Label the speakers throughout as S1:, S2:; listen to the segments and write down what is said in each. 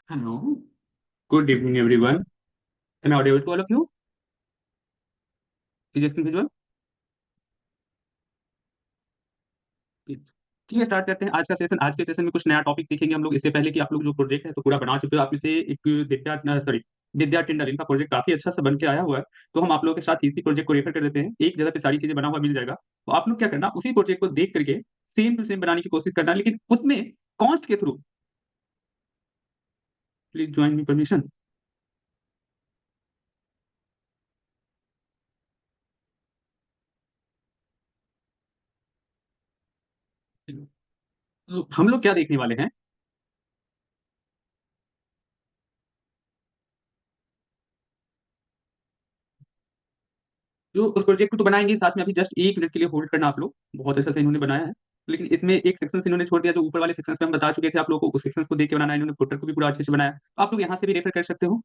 S1: Hello. Good evening, everyone. Am I audible to all of you? Is this visual? ठीक है, start करते हैं आज का सेशन। आज के सेशन में कुछ नया टॉपिक सीखेंगे हम लोग। इससे पहले कि आप लोग जो प्रोजेक्ट है तो पूरा बना चुके हो, आप इसे एक विद्या टेंडर, इनका प्रोजेक्ट काफी अच्छा सा बन के आया हुआ है। तो हम आप लोगों के साथ इसी प्रोजेक्ट को रेफर कर देते हैं। एक जगह पे सारी चीजें बना हुआ मिल जाएगा, तो आप लोग क्या करना, उसी प्रोजेक्ट को देख करके सेम टू सेम बनाने की कोशिश करना, लेकिन उसमें कॉस्ट के through. Please join me permission. तो हम लोग क्या देखने वाले हैं, जो उस प्रोजेक्ट को तो बनाएंगे साथ में। अभी जस्ट 1 मिनट के लिए होल्ड करना आप लोग, बहुत अच्छा से इन्होंने बनाया है। लेकिन इसमें एक सेक्शन इन्होंने छोड़ दिया, जो ऊपर वाले सेक्शन पे हम बता चुके थे आप लोगों को, उस सेक्शन को देख के बनाना है। इन्होंने फुटर को भी पूरा अच्छे से बनाया, तो आप लोग यहाँ से भी रेफर कर सकते हो।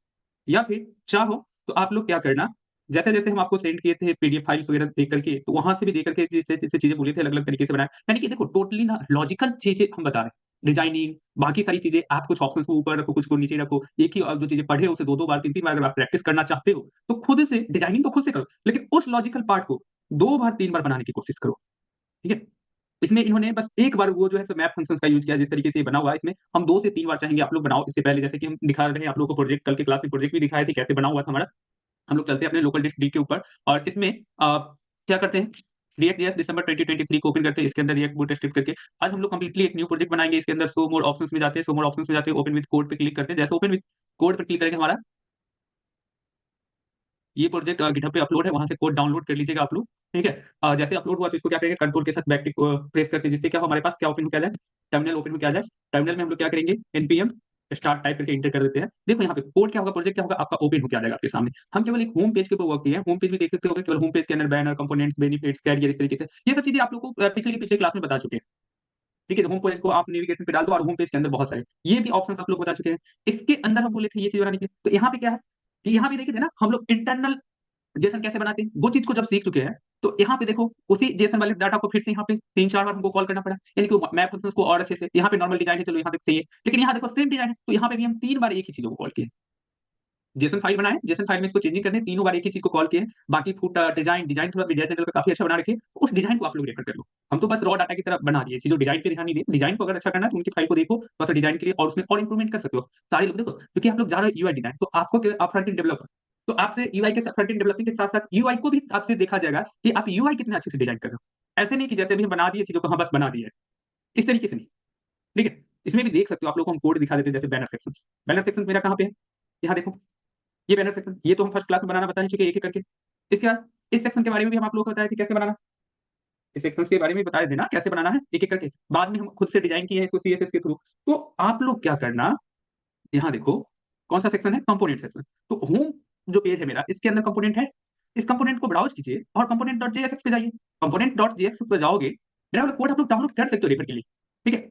S1: या फिर चाहो तो आप लोग क्या करना, जैसे जैसे हम आपको सेंड किए थे पीडीएफ फाइल्स वगैरह देख करके, तो वहां से भी देख करके जैसे जैसे चीजें बोली थे अलग अलग तरीके से बनाया। यानी कि देखो, टोटली ना लॉजिकल चीजें हम बता रहे हैं। डिजाइनिंग, बाकी सारी चीजें, आप कुछ ऑप्शंस को ऊपर रखो, कुछ को नीचे रखो। एक ही जो चीजें पढ़े हो उसे दो दो बार, तीन तीन बार अगर आप प्रैक्टिस करना चाहते हो तो खुद से डिजाइनिंग तो खुद से करो, लेकिन उस लॉजिकल पार्ट को 2 बार 3 बार बनाने की कोशिश करो। ठीक है। इसमें इन्होंने बस एक बार वो जो है मैप फंक्शंस का यूज किया, जिस तरीके से ये बना हुआ है। इसमें हम 2 से 3 बार चाहेंगे आप लोग बनाओ। इससे पहले जैसे कि हम दिखा रहे हैं आप लोग को प्रोजेक्ट, कल के क्लास में प्रोजेक्ट भी दिखाए थे कैसे बना हुआ था हमारा। हम लोग चलते हैं अपने लोकल डिस्क डी के ऊपर, और इसमें क्या करते हैं, रिएक्ट जेएस दिसंबर 2023 को ओपन करते हैं। इसके अंदर रिएक्ट बूट स्ट्रिप करके आज हम लोग कंप्लीटली एक न्यू प्रोजेक्ट बनाएंगे। इसके अंदर सो मोर ऑप्शंस में जाते हैं, सो मोर ऑप्शंस में जाते हैं, ओपन विद कोड पे क्लिक करते हैं। जैसे ओपन विद कोड पर क्लिक करेंगे, हमारा ये प्रोजेक्ट गिटहब पे अपलोड है, वहां से कोड डाउनलोड कर लीजिएगा आप लोग। ठीक है। जैसे अपलोड हुआ तो इसको क्या करेंगे, कंट्रोल के साथ बैक टिक प्रेस करके, जिससे क्या हो, हमारे पास क्या ओपन हो जाए, टर्मिनल ओपन हो जाए। टर्मिनल में हम लोग क्या करेंगे, एनपीएम स्टार्ट टाइप करके इंटर कर देते हैं। देखो यहाँ पे कोड क्या होगा, प्रोजेक्ट क्या होगा, आपका ओपन हो जाएगा आपके सामने। हम केवल एक होम पेज के ऊपर वर्क किए हैं। होम पेज भी देख सकते हो, केवल होम पेज के अंदर बैनर, कंपोनेंट्स, बेनिफिट्स, कैरियर, इस तरीके से ये सब चीजें आप लोग को पिछले पिछले क्लास में बता चुके हैं। ठीक है। होम पेज को आप नेविगेशन पे डाल दो, और होम पेज के अंदर बहुत सारे ये भी ऑप्शन आप लोग बता चुके हैं। इसके अंदर हम बोले थे ये चीज बनाने के लिए, तो यहाँ पे क्या है कि यहाँ भी देखे थे ना हम लोग इंटरनल जेसन कैसे बनाते हैं, वो चीज को जब सीख चुके हैं, तो यहाँ पे देखो उसी जेसन वाले डाटा को फिर से यहाँ पे 3 4 बार हमको कॉल करना पड़ा। यानी कि मैप फंक्शंस को और अच्छे से, यहाँ पे नॉर्मल डिजाइन है, चलो यहाँ तक सही है, लेकिन यहाँ देखो सेम डिजाइन है, तो यहाँ पे भी हम 3 बार एक ही चीजों को कॉल किए। जेसन फाइल बनाए, जेसन फाइल में इसको चेंजिंग करने 3 बार एक ही चीज को कॉल किए। बाकी फुट डिजाइन डिजाइन थोड़ा डिजाइन का काफी अच्छा बना रखे, उस डिजाइन को आप लोग रेफर कर लो। हम तो बस रॉ डाटा की तरफ बना दिए, चीजों डिजाइन पे ध्यान नहीं दिए। डिजाइन को अगर अच्छा करना है तो उनकी फाइल को देखो, थोड़ा सा डिजाइन के लिए और उसमें और इंप्रूवमेंट कर सकते हो। सारे लोग देखो, क्योंकि आप लोग जा रहे हो यूआई डिजाइन, तो आपको आप फ्रंट एंड डेवलपर, तो आपसे यूआई के फ्रंट एंड डेवलपिंग के साथ साथ यूआई को भी आपसे देखा जाएगा कि आप यूआई कितने अच्छे से डिजाइन कर रहे हो। ऐसे नहीं कि जैसे भी हम बना दिए चीजों को, हम बस बना दिए, इस तरीके से नहीं। ठीक है। इसमें भी देख सकते हो आप लोग को हम कोड दिखा देते हैं, जैसे बैनर सेक्शन। बैनर सेक्शन मेरा कहाँ पे है, यहाँ देखो, ये बैनर सेक्शन, ये तो हम फर्स्ट क्लास में बनाना बता चुके हैं एक एक करके। इसके बाद इस सेक्शन के बारे में भी हम आप लोग को बताया कि कैसे बनाना, इस सेक्शन के बारे में बता देना कैसे बनाना है एक एक करके। बाद में हम खुद से डिजाइन किए हैं इसको सीएसएस के थ्रू। तो आप लोग क्या करना, यहाँ देखो कौन सा सेक्शन है, कंपोनेंट सेक्शन। तो होम जो पेज है मेरा, इसके अंदर कंपोनेंट है। इस कंपोनेंट को ब्राउज कीजिए और कंपोनेंट डॉट जेएसएक्स पे जाइए। कंपोनेंट डॉट जेएसएक्स पे जाओगे, मेरा वाला कोड आप लोग डाउनलोड कर सकते हो रेफर के लिए। ठीक है।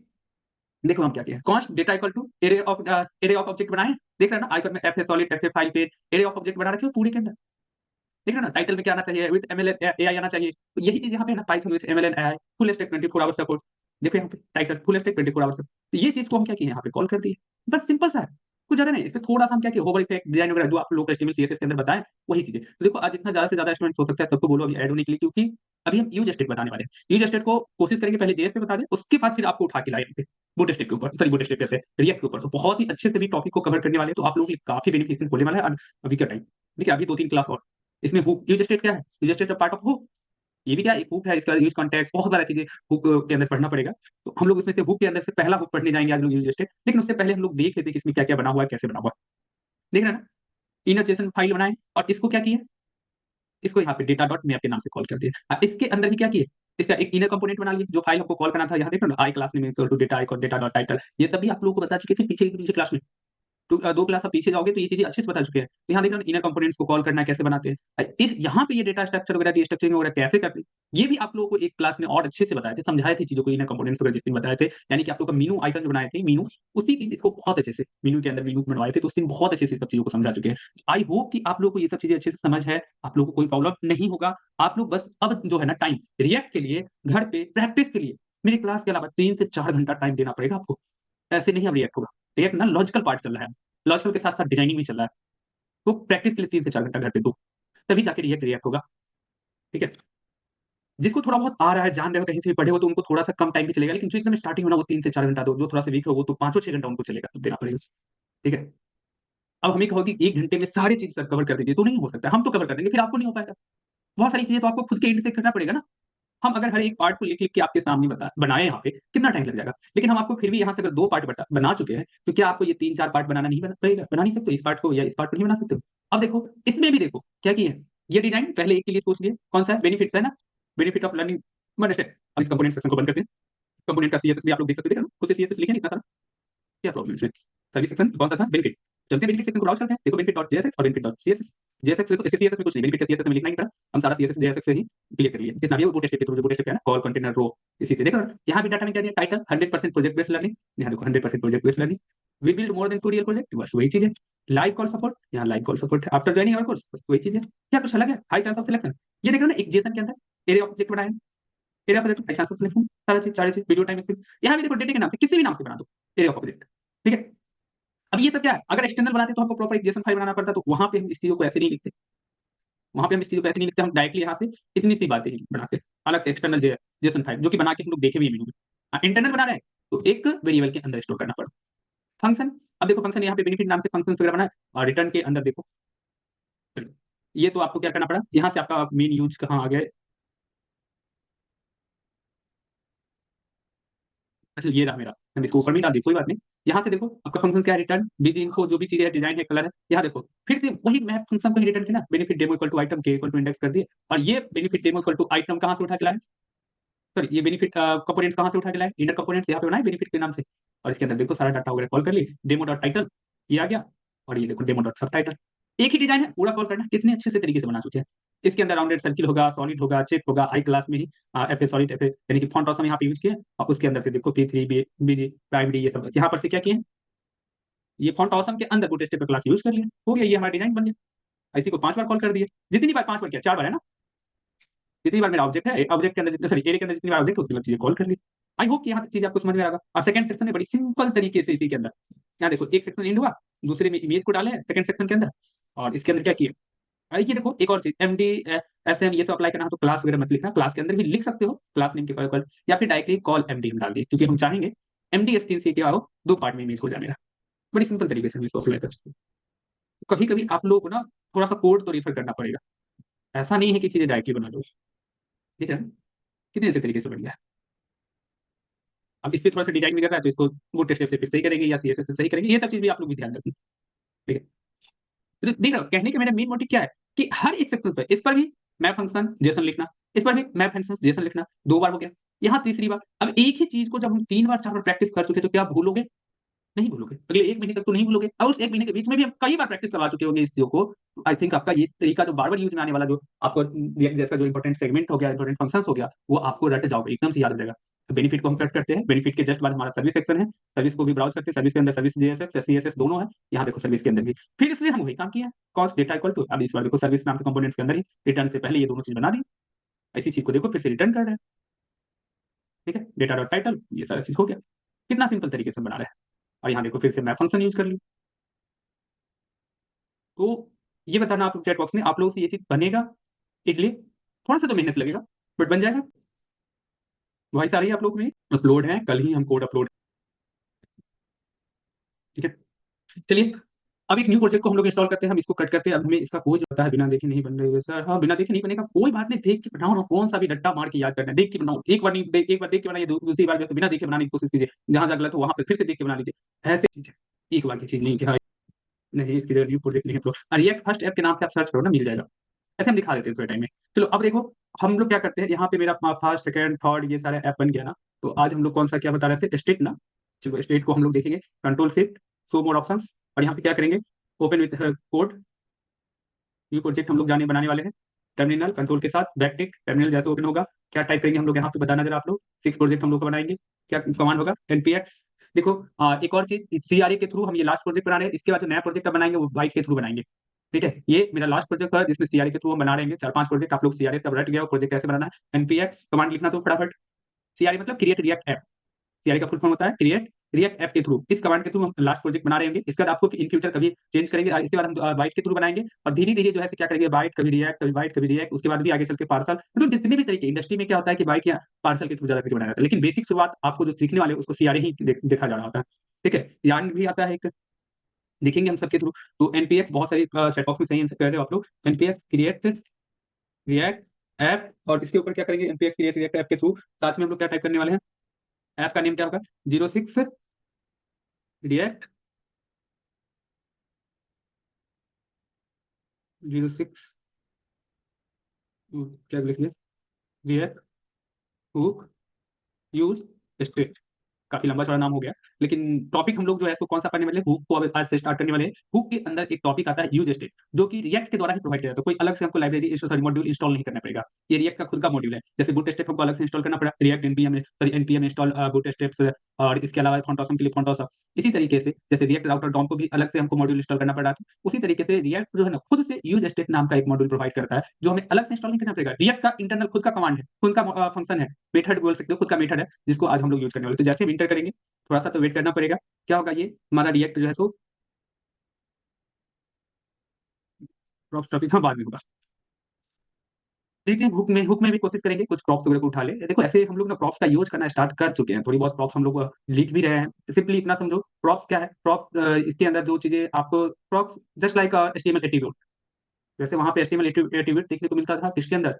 S1: देखो हम क्या किया, const data equal to array of object बनाए। देख रहे हैं ना, आइकन में F A solid, F A file page, array of object बना रखे हो पूरे के अंदर। देख रहे हैं ना, टाइटल में क्या आना चाहिए, विद एमएल एआई आना चाहिए। तो यही चीज यहाँ पे ना, Python with ML AI full stack 24 hour support. देखो यहाँ पे title full stack 24 hour support. तो ये चीज को हम क्या किए, यहाँ पे कॉल कर दिए। बस सिंपल सा है, कुछ ज्यादा नहीं। इसमें थोड़ा सा हम क्या किए, होवर इफेक्ट, डिजाइन वगैरह जो आप लोग एचटीएमएल सीएसएस के अंदर बताएं, वही चीजें। तो देखो आज इतना ज्यादा से ज्यादा स्टूडेंट हो सकता है, तब तो बोलो अभी ऐड होने के लिए, क्योंकि अभी हम यूज स्टेट बताने वाले हैं। यूज स्टेट को कोशिश करेंगे पहले जेएस पे बता दें, उसके बाद फिर आपको उठा के लाए पे बूट स्टेट के ऊपर, सॉरी बूट स्टेट पे रिएक्ट के ऊपर। तो बहुत ही अच्छे से भी टॉपिक को कवर करने वाले हैं, तो आप लोगों के लिए काफी बेनिफिशियल होने वाला है अभी का टाइम। ठीक है। अभी 2 3 क्लास और। इसमें हुक, यूज स्टेट क्या है, use state part of hook. ये भी क्या एक हुक है, इसका यूज कॉन्टेक्स्ट, बहुत सारी चीजें हुक के अंदर पढ़ना पड़ेगा। तो हम लोग इसमें से हुक के अंदर से पहला हुक पढ़ने जाएंगे आज लोग, यूज स्टेट। लेकिन उससे पहले हम लोग देख लेते हैं कि इसमें क्या क्या बना हुआ है, कैसे बना हुआ है। देख रहे हैं ना, इनर जेसन फाइल बनाए, और इसको क्या किया, इसको यहाँ पे डेटा डॉट मैप के नाम से कॉल कर दिया। इसके अंदर भी क्या किए, इसका एक इनर कंपोनेंट बना लिया, जो फाइल हमको कॉल करना था। यहाँ देख रहे हो ना, आई क्लास में to data icon, data dot title, ये सब भी आप लोगों को बता चुके थे पीछे पीछे क्लास में। तो 2 क्लास आप पीछे जाओगे तो ये चीजें अच्छे से बता चुके हैं। तो यहाँ देखना इनर कंपोनेंट्स को कॉल करना है, कैसे बनाते हैं। इस यहाँ पे ये डेटा स्ट्रक्चर वगैरह की स्ट्रक्चरिंग वगैरह कैसे करते हैं, ये भी आप लोगों को एक क्लास में और अच्छे से बताए थे, समझाए थे चीजों को, इनर कंपोनेंट्स वगैरह जितने बताए थे। यानी कि आप लोग का मीनू आइकन जो बनाए थे, मीनू, उसी की इसको बहुत अच्छे से मीनू के अंदर मीनू बनवाए थे, तो उसमें बहुत अच्छे से सब चीजों को समझा चुके हैं। आई होप कि आप लोग को ये सब चीजें अच्छे से समझ है, आप लोग को कोई प्रॉब्लम नहीं होगा। आप लोग बस अब जो है ना टाइम रिएक्ट के लिए घर पे प्रैक्टिस के लिए मेरी क्लास के अलावा 3 से 4 घंटा टाइम देना पड़ेगा आपको। ऐसे नहीं अब रिएक्ट होगा। तो ये अपना लॉजिकल पार्ट चल रहा है, लॉजिकल के साथ साथ डिजाइनिंग भी चल रहा है। तो प्रैक्टिस के लिए 3 से 4 घंटा घर पे दो, तभी जाके रिएक्ट रिएक्ट होगा। ठीक है, जिसको थोड़ा बहुत आ रहा है, जान रहे हो, कहीं से भी पढ़े हो, तो उनको थोड़ा सा कम टाइम भी चलेगा, लेकिन जो एकदम स्टार्टिंग होना वो 3 से 4 घंटा दो, जो थोड़ा सा वीक हो वो तो 5 और 6 घंटा उनको चलेगा, देना पड़ेगा। ठीक है, अब हमें कहो कि 1 घंटे में सारी चीज सर कवर कर दीजिए, तो नहीं हो सकता। हम तो कवर कर देंगे, फिर आपको नहीं हो पाएगा। बहुत सारी चीजें तो आपको खुद के एंड से करना पड़ेगा ना। हम अगर हर एक पार्ट को लिख लिख के आपके सामने बनाए यहाँ पे, कितना टाइम लग जाएगा। लेकिन हम आपको फिर भी यहाँ से अगर 2 पार्ट बना चुके हैं, तो क्या आपको ये 3-4 पार्ट बनाना नहीं पड़ेगा? बना नहीं सकते इस पार्ट को या इस पार्ट को नहीं बना सकते? अब देखो, इसमें भी देखो क्या किए हैं। ये डिजाइन पहले एक के लिए सोच लिए, कौन सा है? बेनिफिट्स है ना, बेनिफिट ऑफ लर्निंग। अब इस कंपोनेंट सेक्शन को बंद करते हैं। कंपोनेंट का सीएसएस भी आप लोग देख सकते हो, देख रहे हो? खुद से सीएसएस लिखे नहीं इतना सारा, क्या प्रॉब्लम है? सर्विस सेक्शन कौन सा था? बेनिफिट। चलते हैं बेनिफिट सेक्शन को ब्राउज करते हैं। देखो बेनिफिट डॉट जेएसएक्स और बेनिफिट डॉट सीएसएस। जेएसएक्स देखो, इसके सीएसएस में कुछ नहीं, बेनिफिट का सीएसएस में लिखना ही पड़ा। हम सारा सीएसएस जेएसएक्स से ही क्लियर कर लिए। कितना भी वो बूटस्ट्रैप के थ्रू, जो बूटस्ट्रैप है ना, कॉल कंटेनर रो, इसी से देखो। यहाँ भी डाटा में क्या दिया? Title 100% project based learning. यहाँ देखो 100% project based learning. We build more than 2 real project, बस वही चीज है। लाइव कॉल सपोर्ट, यहाँ लाइव कॉल सपोर्ट है आफ्टर ज्वाइनिंग आवर कोर्स, बस वही चीज है। क्या कुछ अलग है? High chance of selection. ये देख रहे हो ना, एक जेसन के अंदर एरे ऑब्जेक्ट बनाया, array of high chance of selection, सारा चीज सारी चीज, वीडियो टाइम। यहाँ भी देखो डेटा के नाम से, किसी भी नाम से बना दो एरे ऑफ ऑब्जेक्ट। ठीक है, अब ये सब क्या है? अगर एक्सटर्नल बनाते तो हमको प्रॉपर एक जेसन फाइल बनाना पड़ता, तो वहां पे हम इस चीजों को ऐसे नहीं लिखते। वहां पे हम इस चीजों को ऐसे नहीं लिखते, हम डायरेक्टली यहाँ से इतनी सी बातें ही बनाते हैं, अलग से एक्सटर्नल जेसन फाइल, जो कि बना के हम लोग देखे भी मेनू में। इंटरनल बना रहे हैं तो एक वेरिएबल के अंदर स्टोर करना पड़ता। फंक्शन, अब देखो फंक्शन यहाँ पे बेनिफिट नाम से फंक्शन वगैरह बना है, और रिटर्न के अंदर देखो, ये तो आपको क्या करना पड़ा, यहाँ से आपका मेन यूज कहाँ आ गया। अच्छा ये रहा मेरा, हम इसको ऊपर में डाल दी, कोई बात नहीं। यहाँ से देखो आपका फंक्शन क्या है? रिटर्न बीजी इनको, जो भी चीजें है, डिजाइन है, कलर है। यहाँ देखो फिर से वही मैप फंक्शन को ही रिटर्न किया ना, benefit demo equal to item key equal to index कर दिए। और ये benefit demo equal to item कहाँ से उठा के लाए? सॉरी, ये बेनिफिट कंपोनेंट्स कहाँ से उठा के लाए? इनर कंपोनेंट्स यहाँ पे बनाए बेनिफिट के नाम से। और इसके अंदर देखो सारा डाटा वगैरह कॉल कर ली, डेमो डॉट टाइटल ये आ गया। और ये देखो डेमो डॉट सब टाइटल, एक ही डिजाइन है, पूरा कॉल करना। कितने अच्छे से तरीके से बना चुके हैं। इसके अंदर राउंडेड सर्किल होगा, सॉलिड होगा, चेक होगा, हाई क्लास में ही F A solid F A, यानी कि फॉन्ट ऑसम यहाँ पे यूज किया है। और उसके अंदर से देखो P3 बीजी प्राइमरी, ये सब यहाँ पर से क्या किए हैं, ये फॉन्ट ऑसम के अंदर बूटस्ट्रैप क्लास यूज कर लिया, हो गया, ये हमारा डिजाइन बन गया। इसी को 5 बार कॉल कर दिए। जितनी बार 5 बार किया, 4 बार है ना, जितनी बार मेरा ऑब्जेक्ट है, ऑब्जेक्ट के अंदर जितने, सॉरी एरे के अंदर जितनी बार ऑब्जेक्ट, उतनी बार चीजें कॉल कर ली। आई होप कि यहाँ तक चीज आपको समझ में आएगा। और सेकंड सेक्शन में बड़ी सिंपल तरीके से इसी के अंदर, यहाँ देखो एक सेक्शन इंड हुआ, दूसरे में इमेज को डाले सेकंड सेक्शन के अंदर। और इसके अंदर क्या किया, आई ये देखो एक और चीज, एमडी एसएम ये सब अप्लाई करना है तो क्लास वगैरह मत लिखना, क्लास के अंदर भी लिख सकते हो क्लास नेम के कॉल, या फिर डायरेक्टली कॉल एमडी हम डाल दिए, क्योंकि हम चाहेंगे एमडी स्क्रीन से क्या हो, 2 पार्ट में इमेज हो जाए मेरा। बड़ी सिंपल तरीके से हम इसको अप्लाई कर सकते हैं। कभी कभी आप लोगों को ना थोड़ा सा कोड तो रेफर करना पड़ेगा, ऐसा नहीं है कि चीजें डायरेक्टली बना दो। ठीक है, कितने अच्छे तरीके से बन गया। अब इस पे थोड़ा सा डिजाइन भी कर रहा है, तो इसको बूट स्टेप से फिर सही करेंगे या सीएसएस से सही करेंगे, ये सब चीज भी आप लोग भी ध्यान रखें। ठीक है, तो देख रहे हो कहने का मेरा मेन मोटिव क्या है, कि हर एक सेक्शन पर, इस पर भी मैप फंक्शन जेसन लिखना, इस पर भी मैप फंक्शन जेसन लिखना, 2 बार हो गया। यहाँ तीसरी बार, अब एक ही चीज को जब हम 3 बार 4 बार प्रैक्टिस कर चुके तो क्या भूलोगे? नहीं भूलोगे, अगले 1 महीने तक तो नहीं भूलोगे। और उस 1 महीने के बीच में भी हम कई बार प्रैक्टिस करवा चुके होंगे इस चीजों को। आई थिंक आपका ये तरीका जो बार बार यूज में आने वाला, जो आपको जैसा जो इंपॉर्टेंट सेगमेंट हो गया, इंपॉर्टेंट फंक्शंस हो गया, वो आपको रट जाओगे, एकदम से याद हो जाएगा। तो बेनिफिट को हम कट करते हैं, बेनिफिट के जस्ट बाद हमारा सर्विस सेक्शन है, सर्विस को भी ब्राउज करते हैं, सर्विस के अंदर सर्विस जेएसएक्स सीएसएस दोनों है। यहाँ देखो सर्विस के अंदर भी फिर इसलिए हम वही काम किया, कॉस्ट डेटा इक्वल टू, अब इस बार देखो सर्विस नाम के कंपोनेंट्स के अंदर ही रिटर्न से पहले ये दोनों चीज बना दी। इसी चीज को देखो फिर से रिटर्न कर रहे हैं। ठीक है, डेटा डॉट टाइटल, ये सारा चीज हो गया। कितना सिंपल तरीके से बना रहे हैं। और यहाँ देखो फिर से मैप फंक्शन यूज कर ली। तो ये बताना आप चैट बॉक्स में, आप लोगों से ये चीज बनेगा इसलिए, थोड़ा सा तो मेहनत लगेगा, बट बन जाएगा। वॉइस आ रही है आप लोग में? अपलोड है, कल ही हम कोड अपलोड। ठीक है, चलिए अब एक न्यू प्रोजेक्ट को हम लोग इंस्टॉल करते हैं, हम इसको कट करते हैं। अब हमें इसका कोड जो होता है, बिना देखे नहीं बन रही है सर। हाँ, बिना देखे नहीं बनेगा, कोई बात नहीं, देख के बनाओ ना, कौन सा भी रट्टा मार के याद करना है, देख के बनाओ। एक बार नहीं एक बार देख के बनाइए, दूसरी बार जैसे बिना देखे बनाने की कोशिश कीजिए, जहां जहाँ गलत हो वहां पे फिर से देख के बना लीजिए। ऐसे चीज है, एक बार की चीज नहीं कि हाँ नहीं इसकी न्यू प्रोजेक्ट नहीं अपलोड। रिएक्ट फर्स्ट ऐप के नाम से आप सर्च करो ना, मिल जाएगा। ऐसे हम दिखा देते हैं थोड़े टाइम में। चलो अब देखो हम लोग क्या करते हैं, यहाँ पे मेरा फर्स्ट सेकंड थर्ड ये सारे ऐप बन गया ना। तो आज हम लोग कौन सा क्या बता रहे थे, स्टेट ना। चलो स्टेट को हम लोग देखेंगे, control shift show more options, और यहाँ पे क्या करेंगे, open with code, new project हम लोग जाने बनाने वाले हैं। टर्मिनल कंट्रोल के साथ बैक टिक, टर्मिनल जैसे ओपन होगा क्या टाइप करेंगे हम लोग, यहाँ पे बताना जरा आप लोग। 6 प्रोजेक्ट हम लोग को बनाएंगे, क्या कमांड होगा, npx। देखो एक और चीज, सीआरए के थ्रू हम ये लास्ट प्रोजेक्ट बना रहे हैं, इसके बाद जो नया प्रोजेक्ट बनाएंगे वो बाइट के थ्रू बनाएंगे। ठीक है, ये मेरा लास्ट प्रोजेक्ट है जिसमें सीआरए के थ्रू हम बना रहे हैं 4-5 प्रोजेक्ट। आप लोग सीआरए तब रट गया प्रोजेक्ट कैसे बनाना है। एनपीएक्स कमांड लिखना तो फटाफट। सीआरए मतलब क्रिएट रिएक्ट ऐप, सीआरए का फुल फॉर्म होता है क्रिएट रिएक्ट ऐप के थ्रू, इस कमांड के थ्रू हम लास्ट प्रोजेक्ट बना रहे होंगे। इसके बाद आपको इन फ्यूचर कभी चेंज करेंगे, इसके बाद हम बाइट के थ्रू बनाएंगे और धीरे धीरे जो है क्या करेंगे, बाइट कभी रिएक्ट, कभी बाइट कभी रिएक्ट, उसके बाद भी आगे चल के पार्सल, मतलब जितने भी तरीके इंडस्ट्री में क्या होता है कि बाइट या पार्सल के थ्रू ज्यादा करके बनाया जाता है, लेकिन बेसिक शुरुआत आपको जो सीखने वाले उसको सीआरए ही देखा जाना होता है। ठीक है, यार्न भी आता है एक, देखेंगे हम सबके थ्रू। तो एनपीएक्स बहुत सारी सेट बॉक्स में सही आंसर कर रहे हो आप लोग। एनपीएक्स क्रिएट रिएक्ट ऐप, और इसके ऊपर क्या करेंगे, एनपीएक्स क्रिएट रिएक्ट ऐप के थ्रू साथ में हम लोग क्या टाइप करने वाले हैं, ऐप का नेम क्या होगा, 06 रिएक्ट 06 क्या लिख लिया, रिएक्ट हुक यूज स्टेट। काफी लंबा चौड़ा नाम हो गया, लेकिन टॉपिक हम लोग जो है इसको कौन सा पढ़ने वाले हैं, हुक को अब आज से स्टार्ट करने वाले हैं। हुक के अंदर एक टॉपिक आता है यूज स्टेट, जो कि रिएक्ट के द्वारा ही प्रोवाइड किया जाता है, कोई अलग से हमको लाइब्रेरी सॉरी मॉड्यूल इंस्टॉल नहीं करना पड़ेगा। ये रिएक्ट का खुद का मॉड्यूल है, जैसे बूट स्टेप हमको अलग से इंस्टॉल करना पड़ा, react NPM sorry NPM install boot steps, और इसके अलावा फॉन्टॉसम के लिए फॉन्टॉस। इसी तरीके से जैसे रिएक्ट राउटर डॉम को भी अलग से हमको मॉड्यूल इंस्टॉल करना पड़ा था, उसी तरीके से रिएक्ट जो है ना खुद से यूज स्टेट नाम का एक मॉड्यूल प्रोवाइड करता है, जो हमें अलग से इंस्टॉल नहीं करना पड़ेगा। रिएक्ट का इंटरनल खुद का कमांड है, खुद का फंक्शन है, मेथड बोल सकते हो, खुद का मेथड है, जिसको आज हम लोग यूज करने वाले। तो जैसे हम इंटर करेंगे थोड़ा सा तो वेट करना पड़ेगा, क्या होगा ये हमारा रिएक्ट जो है तो प्रॉप्स टॉपिक हाँ बाद में होगा। ठीक है, हुक में भी कोशिश करेंगे कुछ प्रॉप्स वगैरह को उठा ले। देखो ऐसे हम लोग ना प्रॉप्स का यूज करना स्टार्ट कर चुके हैं, थोड़ी बहुत प्रॉप्स हम लोग लिख भी रहे हैं। सिंपली इतना समझो, प्रॉप्स क्या है, प्रॉप्स इसके अंदर जो चीजें आपको props just like HTML attribute, जैसे वहां पे एचटीएमएल एट्रीब्यूट देखने को मिलता था किसके अंदर,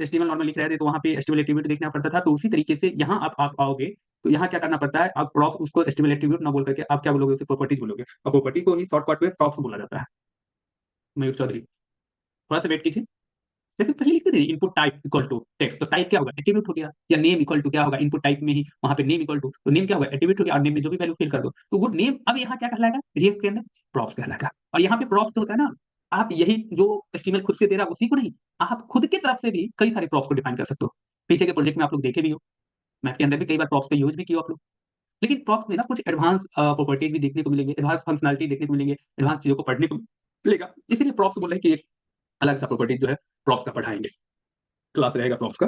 S1: एचटीएमएल नॉर्मल लिख रहे थे तो वहां पे एचटीएमएल एट्रीब्यूट देखना पड़ता था। तो उसी तरीके से यहाँ आप आओगे तो यहाँ क्या करना पड़ता है, आप प्रॉप्स उसको एचटीएमएल एट्रीब्यूट ना बोल करके आप क्या बोलोगे, उसे प्रॉपर्टीज बोलोगे, और प्रॉपर्टी को ही शॉर्टकट में प्रॉप्स बोला जाता है। मयूर चौधरी, थोड़ा सा वेट कीजिए। जैसे पहले लिखते थे input type equal to text, तो टाइप क्या होगा, एट्रीब्यूट हो गया, या नेम इक्वल टू क्या होगा, इनपुट टाइप में ही वहां पे नेम इक्वल टू, तो नेम क्या होगा, एट्रीब्यूट हो गया, और नेम में जो भी वैल्यू फिल कर दो तो वो नेम अब यहाँ क्या कहलाएगा, रिएक्ट के अंदर प्रॉप्स कहलाएगा। और यहाँ पे प्रॉप्स तो होता है ना, आप यही जो एचटीएमएल खुद से दे रहा है उसी को नहीं, आप खुद की तरफ से भी कई सारे प्रॉप्स को डिफाइन कर सकते हो। पीछे के प्रोजेक्ट में आप लोग देखे भी हो, मैथ के अंदर भी कई बार प्रॉप्स का यूज भी किया आप लोग। लेकिन प्रॉप्स में ना कुछ एडवांस प्रॉपर्टीज भी देखने को मिलेंगे, एडवांस फंक्शनलिटी देखने को मिलेंगे, एडवांस चीजों को पढ़ने को मिलेगा। इसीलिए प्रॉप्स बोल रहे हैं कि एक अलग सा प्रॉपर्टीज जो है प्रॉप्स का पढ़ाएंगे, क्लास रहेगा प्रॉप्स का।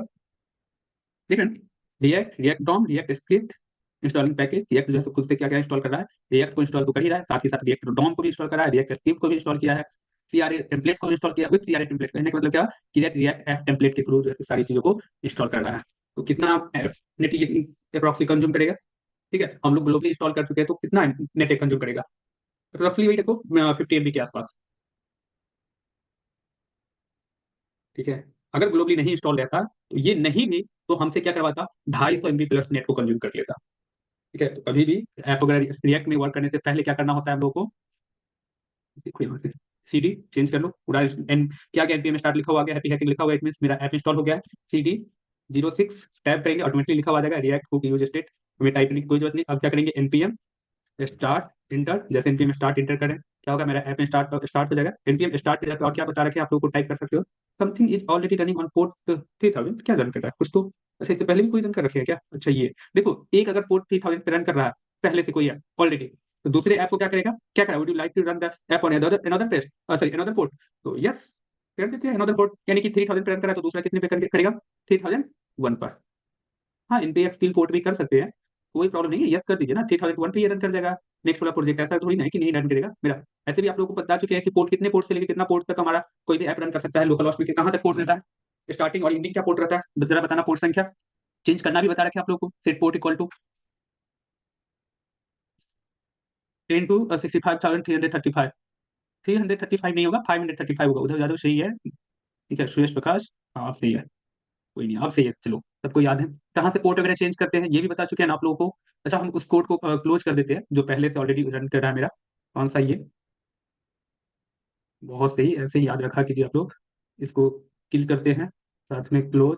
S1: ठीक है, React React DOM React script installing package, React जो है तो खुद से क्या क्या इंस्टॉल कर रहा है, रिएक्ट को इंस्टॉल तो कर ही रहा है, साथ ही साथ रिएक्ट डॉम को भी इंस्टॉल कर रहा है, रिएक्ट स्क्रिप्ट को भी इंस्टॉल किया है, सीआरए टेम्पलेट को इंस्टॉल किया। विद सीआरए टेम्पलेट कहने का मतलब क्या, कि रिएक्ट ऐप टेम्पलेट के थ्रू जो है सारी चीजों को इंस्टॉल कर रहा है। तो कितना नेट ये अप्रॉक्सली कंज्यूम करेगा, ठीक है, हम लोग ग्लोबली इंस्टॉल कर चुके हैं तो कितना नेट कंज्यूम करेगा, रफली वही देखो 50 MB के आसपास। ठीक है, अगर ग्लोबली नहीं इंस्टॉल रहता तो ये नहीं भी तो हमसे क्या करवाता, 250 MB प्लस नेट को कंज्यूम कर लेता। ठीक है, तो कभी भी ऐप वगैरह रिएक्ट में वर्क करने से पहले क्या करना होता है हम लोग को, देखो यहाँ से सीडी चेंज कर लो पूरा एन, क्या क्या एनपीएम स्टार्ट लिखा हुआ गया, हैप्पी हैकिंग लिखा हुआ है, इट मींस मेरा ऐप इंस्टॉल हो गया है। सीडी 06 टैप करेंगे, ऑटोमेटिकली लिखा हुआ जाएगा रिएक्ट हुक यूज स्टेट, हमें टाइप करने की कोई जरूरत नहीं। अब क्या करेंगे, एनपीएम स्टार्ट इंटर, जैसे एनपीएम स्टार्ट इंटर करें क्या होगा, मेरा ऐप स्टार्ट स्टार्ट हो जाएगा। एनपीएम स्टार्ट हो जाएगा, और क्या बता रखे आप लोग को टाइप कर सकते हो, something is already running on port 3000, क्या रन कर रहा है कुछ तो, अच्छा इससे पहले भी कोई रन कर रखे है क्या, अच्छा ये देखो एक अगर पोर्ट 3000 पे रन कर रहा है पहले से कोई है ऑलरेडी, तो दूसरे ऐप को क्या करेगा, क्या करेगा, would you like to run the app on another another test sorry another port, तो यस कर देते हैं अनदर पोर्ट, यानी कि 3000 पे रन कर रहा है तो दूसरा कितने पे करेगा, 3001 पर। हाँ एनपीएक्स स्किल पोर्ट भी कर सकते हैं, कोई प्रॉब्लम नहीं है, यस कर दीजिए ना, 3001 पे ये रन कर जाएगा। नेक्स्ट वाला प्रोजेक्ट ऐसा थोड़ी ना है कि नहीं रन करेगा मेरा। ऐसे भी आप लोगों को बता चुके हैं कि पोर्ट कितने पोर्ट से लेकर कितना पोर्ट तक हमारा कोई भी ऐप रन कर सकता है, लोकल होस्ट में कहाँ तक पोर्ट रहता है, स्टार्टिंग और एंडिंग क्या पोर्ट रहता है, जरा बताना, पोर्ट संख्या चेंज करना भी बता रखे आप लोगों को, set port equal to 10 to 65,335, 335 नहीं होगा, 535 होगा, उधर ज्यादा सही है। ठीक है सुरेश प्रकाश, हाँ आप सही है, कोई नहीं आप सही है, चलो सबको याद है। कहाँ से पोर्ट वगैरह चेंज करते हैं ये भी बता चुके हैं ना आप लोगों को। अच्छा हम उस कोड को क्लोज कर देते हैं जो पहले से ऑलरेडी रन कर रहा है मेरा, कौन सा ये, बहुत सही, ऐसे ही याद रखा कीजिए आप लोग। इसको किल करते हैं, साथ में क्लोज।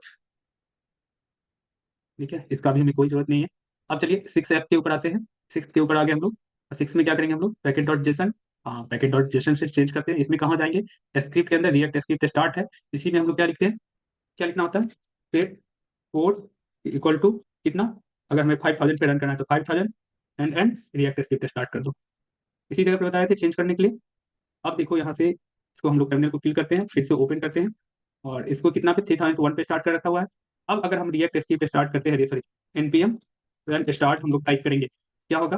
S1: ठीक है, इसका भी हमें कोई जरूरत नहीं है। अब चलिए 6 ऐप के ऊपर आते हैं, 6 के ऊपर आ गए हम लोग। 6 में क्या करेंगे हम लोग, पैकेट डॉट जेसन, हाँ पैकेट डॉट जेसन से चेंज करते हैं। इसमें कहाँ जाएंगे, स्क्रिप्ट के अंदर, रिएक्ट स्क्रिप्ट स्टार्ट है, इसी में हम लोग क्या लिखते हैं, क्या लिखना होता है, सेट पोर्ट इक्वल टू कितना, अगर हमें 5000 पे रन करना है तो 5000 एंड रिएक्ट स्क्रिप्ट स्टार्ट कर दो। इसी जगह पे बताए थे चेंज करने के लिए। अब देखो यहाँ से इसको हम लोग टर्मिनल को क्लिक करते हैं, फिर से ओपन करते हैं, और इसको कितना पे 3001 पे स्टार्ट कर रखा हुआ है। अब अगर हम रिएक्ट स्क्रिप्ट स्टार्ट करते हैं, सॉरी एनपीएम रन स्टार्ट हम लोग टाइप करेंगे, क्या होगा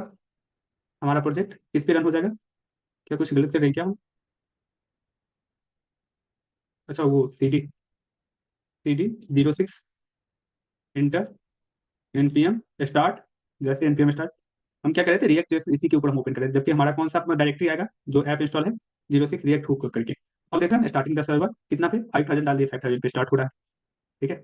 S1: हमारा प्रोजेक्ट किस पे रन हो जाएगा? क्या कुछ गलत कर रहे हैं क्या हम? अच्छा वो C D 06 enter npm start. जैसे npm स्टार्ट हम क्या करें थे रिएक्ट जैसे इसी के ऊपर हम ओपन करें, जबकि हमारा कौन सा अपना डायरेक्टरी आएगा जो ऐप इंस्टॉल है 06 रिएक्ट हुक करके। अब देखा स्टार्टिंग का सर्वर कितना पे 5000 डाल दिया, 5000 पे स्टार्ट हो रहा है। ठीक है,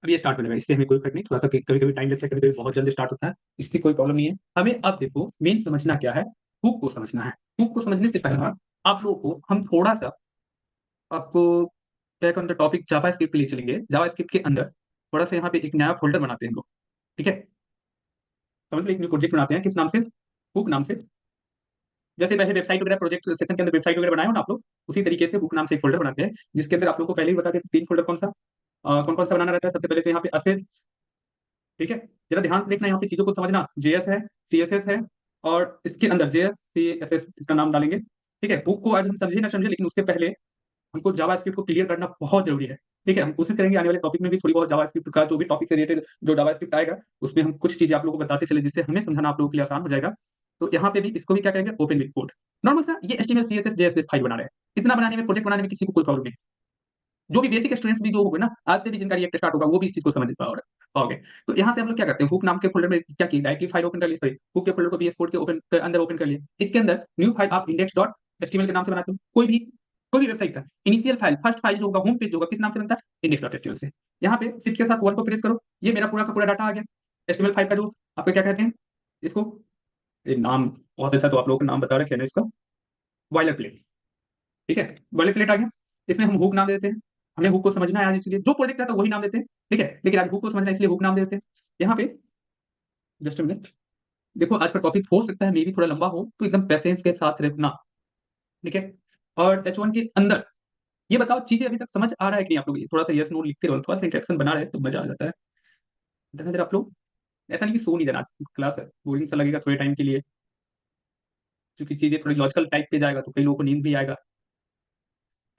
S1: अब ये स्टार्ट हो जाएगा, इससे हमें कोई फर्क नहीं, थोड़ा सा कभी कभी टाइम लगता है, कभी कभी बहुत जल्दी स्टार्ट होता है, इससे कोई प्रॉब्लम नहीं है हमें। अब देखो मेन समझना क्या है, हुक को समझना है। हुक को समझने से पहले आप लोगों को हम थोड़ा सा आपको क्या कहते हैं टॉपिक जावा स्क्रिप्ट के लिए चलेंगे। जावा स्क्रिप्ट के अंदर थोड़ा सा यहाँ पे एक नया फोल्डर बनाते हैं हम लोग। ठीक है, समझ लो एक न्यू प्रोजेक्ट बनाते हैं किस नाम से, हुक नाम से। जैसे पहले वेबसाइट वगैरह प्रोजेक्ट सेशन के अंदर वेबसाइट वगैरह बनाए हो ना आप लोग, उसी तरीके से हुक नाम से एक फोल्डर बनाते हैं, जिसके अंदर आप लोग को पहले ही बता दें 3 फोल्डर कौन कौन सा बनाना रहता है। सबसे पहले तो यहाँ पे असेट। ठीक है, जरा ध्यान से देखना यहाँ पे चीजों को समझना, जेएस है, सीएसएस है, और इसके अंदर जेएस सीएसएस इसका नाम डालेंगे। ठीक है, बुक को आज हम समझे ना समझे, लेकिन उससे पहले हमको जावा स्क्रिप्ट को क्लियर करना बहुत जरूरी है। ठीक है, हम कोशिश करेंगे आने वाले टॉपिक में भी थोड़ी बहुत जावा स्क्रिप्ट का जो भी टॉपिक से रिलेटेड जो जावा स्क्रिप्ट आएगा उसमें हम कुछ चीजें आप लोगों को बताते चले, जिससे हमें समझाना आप लोगों के लिए आसान हो जाएगा। तो यहाँ पे भी इसको भी क्या करेंगे ओपन विद कोड, नॉर्मल सा ये एचटीएमएल सीएसएस जेएस फाइल बना रहे हैं। इतना बनाने में प्रोजेक्ट बनाने में किसी को कोई प्रॉब्लम नहीं। जो भी बेसिक स्टूडेंट्स भी जो होंगे ना, आज से भी जिनका रिएक्ट स्टार्ट होगा वो भी इस चीज को समझ पाओगे। तो यहाँ से हम लोग क्या करते हैं, हुक नाम के फोल्डर में क्या की डायरेक्टली फाइल ओपन कर ली, सॉरी हुक के फोल्डर को VS कोड के ओपन अंदर ओपन कर लिए। इसके अंदर न्यू फाइल आप इंडेक्स डॉट एचटीएमएल के नाम से बनाते हो। कोई भी वेबसाइट का इनिशियल फाइल फर्स्ट फाइल जो होगा होम पेज होगा किस नाम से बनता है, इंडेक्स डॉट एचटीएमएल से। यहाँ पे शिफ्ट के साथ वन को प्रेस करो, ये मेरा पूरा का पूरा डाटा आ गया एचटीएमएल फाइल का, जो आपको क्या कहते हैं इसको, ये नाम बहुत अच्छा तो आप लोगों को नाम बता रखे हैं ना इसका, बॉयलर प्लेट। ठीक है, बॉयलर प्लेट आ गया, इसमें हम हुक नाम दे देते हैं। हमें हुक को समझना है आज, इसलिए जो प्रोजेक्ट है तो वही नाम देते हैं। ठीक है, लेकिन आज हुक को समझना है इसलिए हुक नाम दे देते हैं। यहाँ पे जस्ट अ मिनट, देखो आज का टॉपिक हो सकता है मे भी थोड़ा लंबा हो, तो एकदम पेशेंस के साथ रखना। ठीक है, और H1 के अंदर ये बताओ चीजें अभी तक समझ आ रहा है कि नहीं आप लोग, थोड़ा सा यस नो लिखते रहो, थोड़ा सा इंटरेक्शन बना रहे तो मजा आ जाता है। इधर इधर आप लोग ऐसा नहीं कि सो नहीं देना, क्लास है बोरिंग सा लगेगा थोड़े टाइम के लिए, क्योंकि चीजें थोड़ी लॉजिकल टाइप पे जाएगा तो कई लोगों को नींद भी आएगा,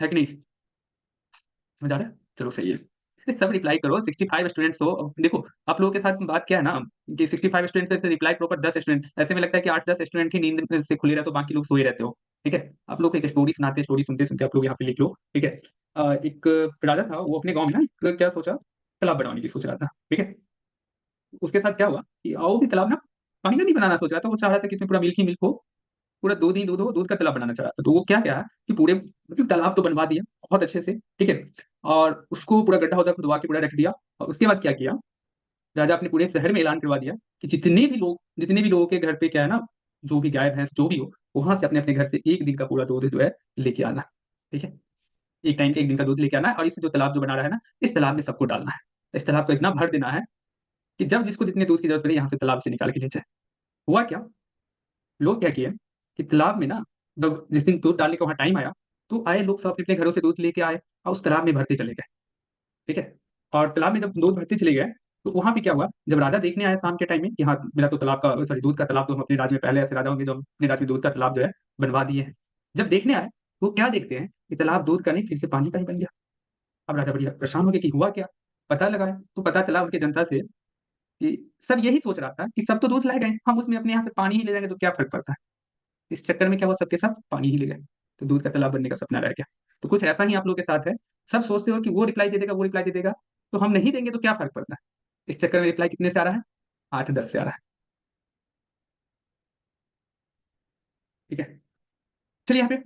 S1: है कि नहीं? समझ आ रहा है, चलो सही है। अरे सब रिप्लाई करो, 65 स्टूडेंट्स हो। अब देखो आप लोगों के साथ बात क्या है ना, कि 65 स्टूडेंट से रिप्लाई प्रॉपर 10 स्टूडेंट, ऐसे में लगता है कि 8-10 स्टूडेंट की नींद से खुले रहते हो, बाकी लोग सोए रहते हो। ठीक है, आप लोग एक स्टोरी सुनाते, स्टोरी सुनते सुनते आप लोग यहाँ पे लिख लो। ठीक है, एक राजा था, वो अपने गाँव में ना क्या सोचा, तालाब बनवाने की सोच रहा था। ठीक है, उसके साथ क्या हुआ कि वो भी तालाब ना पानी का नहीं बनाना सोच रहा था, वो चाह रहा था कि इसमें पूरा मिल्क ही मिल्क हो, पूरा दूध ही दूध हो, दूध का तालाब बनाना चाह रहा था। तो वो क्या क्या कि पूरे मतलब तालाब तो बनवा दिया बहुत अच्छे से। ठीक है, और उसको पूरा गड्ढा उधर खुदवा के पूरा रख दिया। और उसके बाद क्या किया, राजा अपने पूरे शहर में ऐलान करवा दिया कि जितने भी लोगों के घर पे क्या है ना, जो भी गाय भैंस जो भी हो, वहां से अपने अपने घर से एक दिन का पूरा दूध जो है लेके आना। ठीक है, एक टाइम एक दिन का दूध लेके आना है, और इस जो तालाब जो बना रहा है ना, इस तालाब में सबको डालना है। इस तालाब को इतना भर देना है कि जब जिसको जितने दूध की जरूरत पड़े यहाँ से तालाब से निकाल के ले जाए। हुआ क्या, लोग क्या किए कि तालाब में ना, जब जिस दिन दूध डालने का वहां टाइम आया, तो आए लोग सब अपने अपने घरों से दूध लेके आए और उस तालाब में भरते चले गए। ठीक है, और तालाब में जब दूध भरते चले गए, तो वहां पे क्या हुआ, जब राजा देखने आया शाम के टाइम में कि हाँ मेरा तो तालाब का सॉरी दूध का तालाब तो हम अपने राज्य में पहले ऐसे राजा होंगे जो हम अपने राज्य में दूध का तालाब जो है बनवा दिए हैं। जब देखने आए तो क्या देखते हैं कि तालाब दूध का नहीं फिर से पानी का ही बन गया। अब राजा बड़ी परेशान हो गया कि हुआ क्या। पता लगाया तो पता चला उनकी जनता से कि सब यही सोच रहा था कि सब तो दूध लाए गए, हम उसमें अपने यहाँ से पानी ही ले जाएंगे तो क्या फर्क पड़ता है। इस चक्कर में क्या हुआ, सबके सब पानी ही ले गए, तो दूध का तालाब बनने का सपना रह गया। तो कुछ ऐसा ही आप लोगों के साथ है, सब सोचते हो कि वो रिप्लाई दे देगा वो रिप्लाई दे देगा, तो हम नहीं देंगे तो क्या फर्क पड़ता है। इस चक्कर में रिप्लाई कितने से आ रहा है, 8-10 से आ रहा है। ठीक है, चलिए यहाँ पे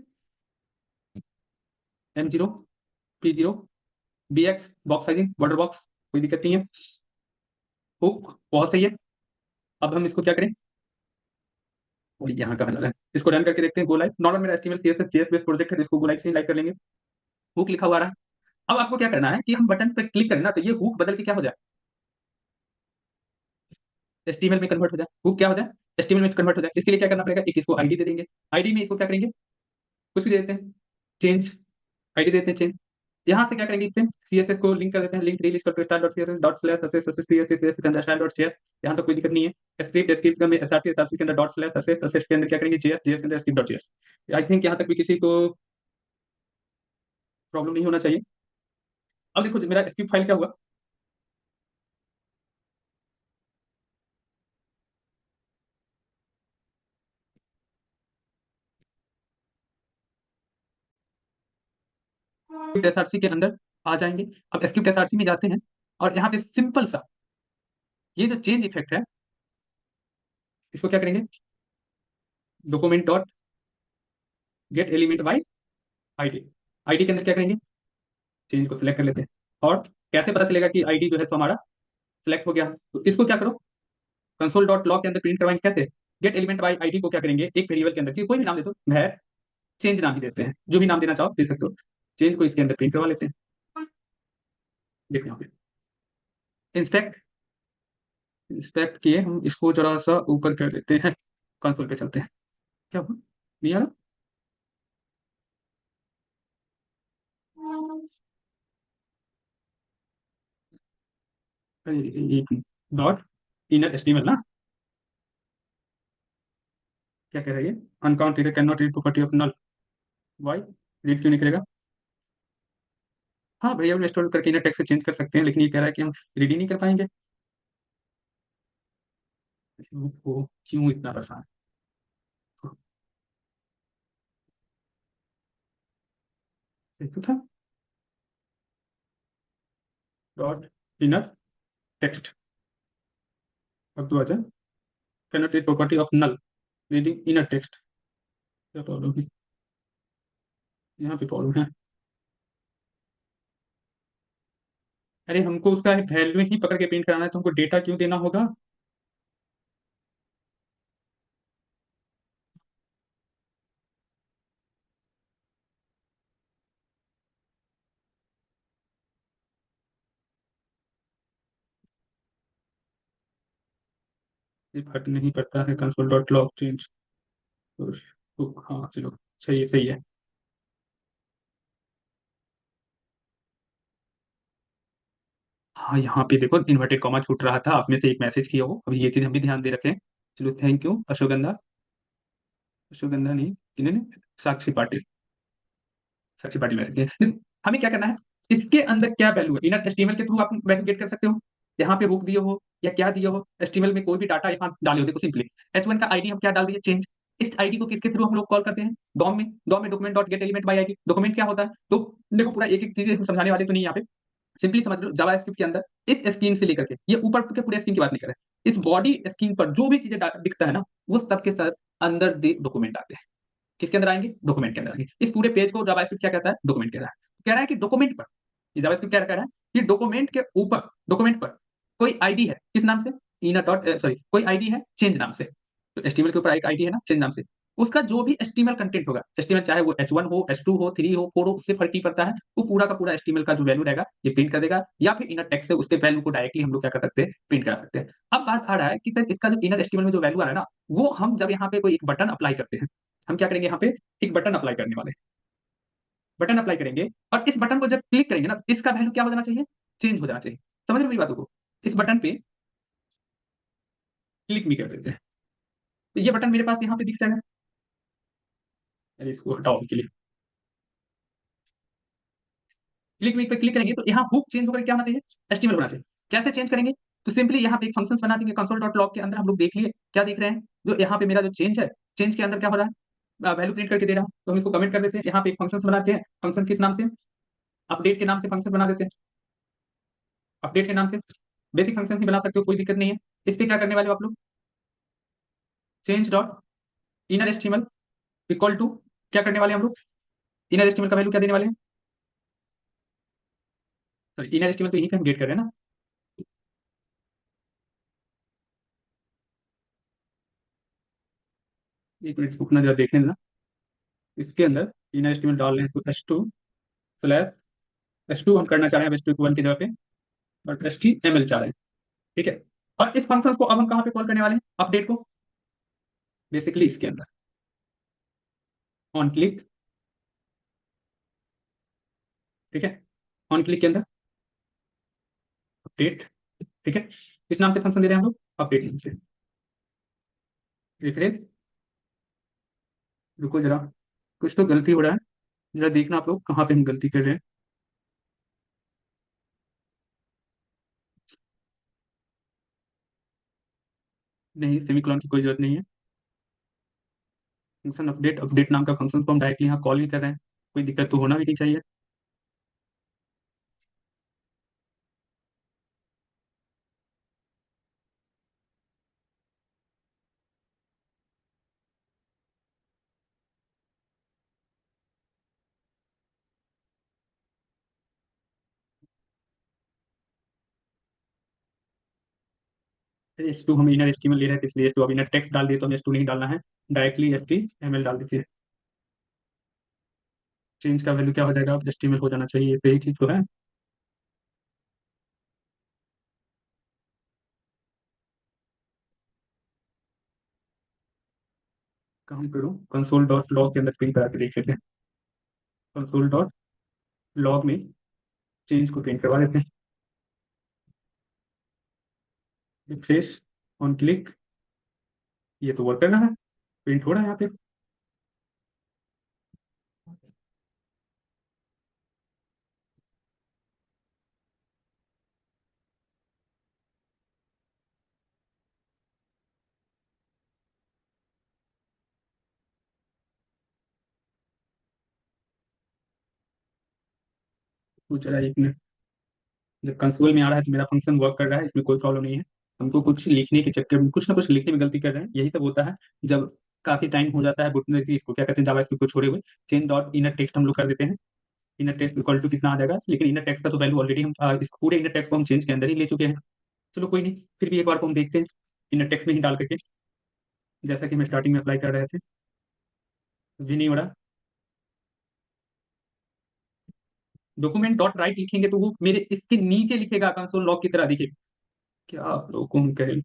S1: M0 P0 BX box sizing border box, कोई दिक्कत नहीं है, हुक बहुत सही है। अब हम इसको क्या करें, और यहाँ का बना है इसको रन करके देखते हैं। गो लाइव, नॉर्मल मेरा HTML CSS JS based project है, जिसको गो लाइव से लाइव कर लेंगे। हुक लिखा हुआ आ रहा है। अब आपको क्या करना है कि हम बटन पर क्लिक करें ना, तो ये हुक बदल के क्या हो जाए, एचटीएमएल में कन्वर्ट हो जाए। हुक क्या हो जाए, एचटीएमएल में कन्वर्ट हो जाए। इसके लिए क्या करना पड़ेगा, एक इसको आईडी दे देंगे, आईडी में इसको क्या करेंगे, कुछ भी दे देते हैं, चेंज आईडी देते हैं चेंज। यहाँ से क्या करेंगे, इससे सीएसएस को लिंक कर देते हैं, लिंक रिलीज करके star dot CSS dot slash SS SS CSS के अंदर स्टाइल डॉट जेएस। यहाँ तो कोई दिक्कत नहीं है। स्क्रिप्ट में एसआरसी एसआरसी के अंदर डॉट स्लैश एसएस एसएस के अंदर क्या करेंगे, जेएस जेएस के अंदर script dot JS. I think यहाँ तक भी किसी को प्रॉब्लम नहीं होना चाहिए। अब देखो मेरा स्क्रिप्ट फाइल क्या हुआ, एसआरसी के अंदर आ जाएंगे। अब स्क्रिप्ट एसआरसी में जाते हैं और यहाँ पे सिंपल सा ये जो चेंज इफेक्ट है इसको क्या करेंगे, document dot gate element by ID, ID के अंदर क्या करेंगे, चेंज को सिलेक्ट कर लेते हैं। और कैसे पता चलेगा कि आईडी जो है सो हमारा सिलेक्ट हो गया, तो इसको क्या करो, कंसोल डॉट लॉग के अंदर प्रिंट करवाएंगे कैसे, गेट एलिमेंट बाई आईडी को क्या करेंगे, एक वेरिएबल के अंदर की कोई भी नाम दे दो, वह चेंज नाम ही देते हैं, जो भी नाम देना चाहो दे सकते हो, चेंज को इसके अंदर प्रिंट करवा लेते हैं। देखो यहाँ पे इंस्पेक्ट, इंस्पेक्ट किए हम इसको जरा सा ऊपर कर देते हैं, कंसोल पे चलते हैं। क्या हुआ, नहीं आ रहा, एक डॉट इनर एस्टीमेल ना, क्या कह रही है, uncaught reader can not read property of null, why, read क्यों नहीं करेगा, हाँ भैया इंस्टॉल करके इनर टेक्स्ट से चेंज कर सकते हैं, लेकिन ये कह रहा है कि हम रीड ही नहीं कर पाएंगे, वो क्यों इतना परेशान, तो था डॉट इनर टेक्स्ट, अब दो आ जाए, can not read property of null, reading inner text, क्या प्रॉब्लम है, यहाँ पे प्रॉब्लम है, अरे हमको उसका वैल्यू ही पकड़ के प्रिंट कराना है तो हमको डेटा क्यों देना होगा, ये फर्क नहीं पड़ता है, कंसोल डॉट लॉग चेंज, तो हाँ चलो सही है सही है। हाँ यहाँ पे देखो इन्वर्टेड कॉमा छूट रहा था, आप में से एक मैसेज किया हो, अभी ये चीज हम भी ध्यान दे रखे हैं, चलो थैंक यू अशोकगंधा, अशोकगंधा नहीं किन्होंने, साक्षी पाटिल, साक्षी पाटिल मैसेज किया। हमें क्या करना है, इसके अंदर क्या वैल्यू है, इनर एचटीएमएल के थ्रू आप वैल्यू गेट कर सकते हो, यहाँ पे बुक दिए हो या क्या दिए हो, एचटीएमएल में कोई भी डाटा यहाँ डाले हो, देखो सिंपली H1 का आईडी हम क्या डाल दिए चेंज, इस आईडी को किसके थ्रू हम लोग कॉल करते हैं, डॉम में document dot gate element by ID, document क्या होता है, तो देखो पूरा एक एक चीज हम समझाने वाले तो नहीं यहाँ पे, सिंपली समझ लो जावास्क्रिप्ट के अंदर इस स्क्रीन से लेकर के ये ऊपर के पूरे स्क्रीन की बात नहीं कर रहे, इस बॉडी स्क्रीन पर जो भी चीजें दिखता है ना वो सब के सब अंदर डॉक्यूमेंट आते हैं, किसके अंदर आएंगे, डॉक्यूमेंट के अंदर आएंगे, इस पूरे पेज को जावास्क्रिप्ट क्या कहता है, डॉक्यूमेंट कहता है, कह रहा है कि डॉक्यूमेंट पर, ये जावास्क्रिप्ट क्या कह रहा है कि डॉक्यूमेंट के ऊपर, डॉक्यूमेंट पर कोई आईडी है किस नाम से, इनर डॉट सॉरी कोई आईडी है चेंज नाम से, तो एचटीएमएल के ऊपर एक आईडी है ना चेंज नाम से, उसका जो भी एचटीएमएल कंटेंट होगा, एचटीएमएल चाहे वो H1 हो H2 हो 3 हो 4 हो, उससे फर्क नहीं पड़ता है, वो पूरा का पूरा एचटीएमएल का जो वैल्यू रहेगा ये प्रिंट कर देगा, या फिर इनर टेक्स्ट से उसके वैल्यू को डायरेक्टली हम लोग क्या कर सकते हैं, प्रिंट करा सकते हैं। अब बात आ रहा है कि सर इसका जो इनर एचटीएमएल में जो वैल्यू आ रहा है ना, वो हम जब यहाँ पे कोई एक बटन अप्लाई करते हैं, हम क्या करेंगे यहाँ पे एक बटन अप्लाई करने वाले, बटन अप्लाई करेंगे और इस बटन को जब क्लिक करेंगे ना, इसका वैल्यू क्या हो जाना चाहिए, चेंज हो जाना चाहिए, समझ रहे हो मेरी बातों को, इस बटन पे क्लिक भी कर देते हैं, तो ये बटन मेरे पास यहाँ पे दिख जाएगा, अरे इसको हटाओ के लिए, क्लिक पे क्लिक करेंगे तो यहाँ हुक चेंज होकर क्या होना चाहिए, एचटीएमएल होना चाहिए, कैसे चेंज करेंगे, तो सिंपली यहाँ पे एक फंक्शन बना देंगे कंसोल डॉट लॉग के अंदर, हम लोग देख लिए क्या देख रहे हैं, जो यहाँ पे मेरा जो चेंज है, चेंज के अंदर क्या हो रहा है, वैल्यू प्रिंट करके दे रहा है, तो हम इसको कमेंट कर देते हैं, यहाँ पे एक फंक्शन बनाते हैं, फंक्शन किस नाम से, अपडेट के नाम से फंक्शन बना देते हैं, अपडेट के नाम से, बेसिक फंक्शन ही बना सकते हो कोई दिक्कत नहीं है, इस पे क्या करने वाले हो आप लोग, change dot inner HTML equal to, क्या करने वाले हैं हम लोग, इनर एचटीएमएल का वैल्यू क्या देने वाले हैं, सॉरी इनर एचटीएमएल तो यहीं पे हम गेट कर रहे हैं ना, एक मिनट रुकना जरा देखने देना, इसके अंदर इनर एचटीएमएल डाल रहे हैं तो H2 हम करना चाह रहे हैं, H2 1 की जगह पे, और HTML चाह रहे हैं, ठीक है, और इस फंक्शन को अब हम कहाँ पे कॉल करने वाले हैं, अपडेट को, बेसिकली इसके अंदर ऑन क्लिक, ठीक है, ऑन क्लिक के अंदर अपडेट, ठीक है, इस नाम से फंक्शन दे रहे हैं हम लोग, अपडेट नाम से, रिफ्रेश, रुको जरा, कुछ तो गलती हो रहा है, जरा देखना आप लोग कहाँ पे हम गलती कर रहे हैं, नहीं सेमीकोलन की कोई जरूरत नहीं है, फंक्शन अपडेट, अपडेट नाम का फंक्शन को हम डायरेक्टली यहाँ कॉल ही कर रहे हैं, कोई दिक्कत तो होना भी नहीं चाहिए, एच टू हम इनर एस्टीमल ले रहे थे, इसलिए एच टू, अब इनर टेक्स्ट डाल दिए तो हमें एच टू नहीं डालना है, directly H T M L डाल दीजिए। चेंज का वैल्यू क्या हो जाएगा, अब एस्टीमल हो जाना चाहिए, सही चीज तो है। काम करूँ, कंसोल डॉट लॉग के अंदर प्रिंट करा के देख लेते हैं। कंसोल डॉट लॉग में चेंज को प्रिंट करवा देते हैं। रिफ्रेश, ऑन क्लिक, ये तो वर्क कर रहा है, प्रिंट हो रहा है यहाँ पे। तो चला एक मिनट, जब कंसोल में आ रहा है तो मेरा फंक्शन वर्क कर रहा है, इसमें कोई प्रॉब्लम नहीं है। हमको कुछ लिखने के चक्कर में कुछ ना कुछ लिखने में गलती कर रहे हैं, यही सब होता है जब काफी टाइम हो जाता है बुकने की, इसको क्या कहते हैं जावास्क्रिप्ट को छोड़े हुए। चेंज डॉट इनर टेक्स्ट हम लोग कर देते हैं। इनर टेक्स्ट इक्वल टू कितना आ जाएगा, लेकिन इनर टेक्स्ट का तो वैल्यू ऑलरेडी हम इस पूरे इनर टेक्स्ट को हम चेंज के अंदर ही ले चुके हैं। चलो कोई नहीं, फिर भी एक बार को हम देखते हैं इनर टेक्स्ट में ही डाल करके, जैसा कि हम स्टार्टिंग में अप्लाई कर रहे थे। जी नहीं हो रहा। डॉक्यूमेंट डॉट राइट लिखेंगे तो वो मेरे इसके नीचे लिखेगा, कंसोल लॉग की तरह दिखेगा। क्या आप लोगों को हम कहें,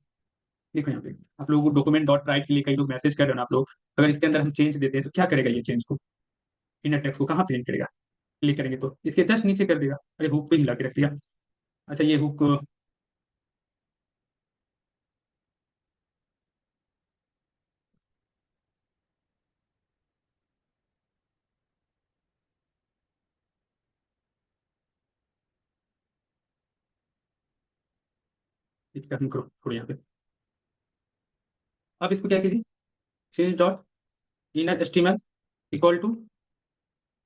S1: देखो यहाँ पे आप लोगों को डॉक्यूमेंट डॉट राइट के लिए कई लोग मैसेज कर रहे हो ना आप लोग, अगर इसके अंदर हम चेंज देते हैं तो क्या करेगा ये चेंज को, इनर टेक्स्ट को कहाँ प्रिंट करेगा, क्लिक करेंगे तो इसके जस्ट नीचे कर देगा। अरे हुक पे हिला के रख दिया। अच्छा ये हुक, इसका हम करो थोड़ा यहाँ पे। अब इसको क्या कीजिए, चेंज डॉट इनर एस्टीमल इक्वल टू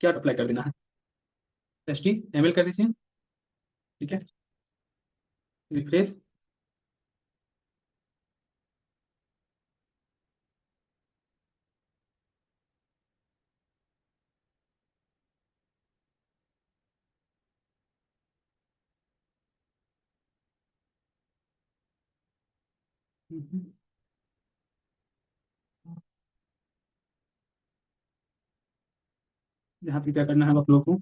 S1: क्या अप्लाई कर देना है, एस टी एम एल कर दीजिए। ठीक है, रिफ्रेश। यहाँ पे क्या करना है आप लोगों को,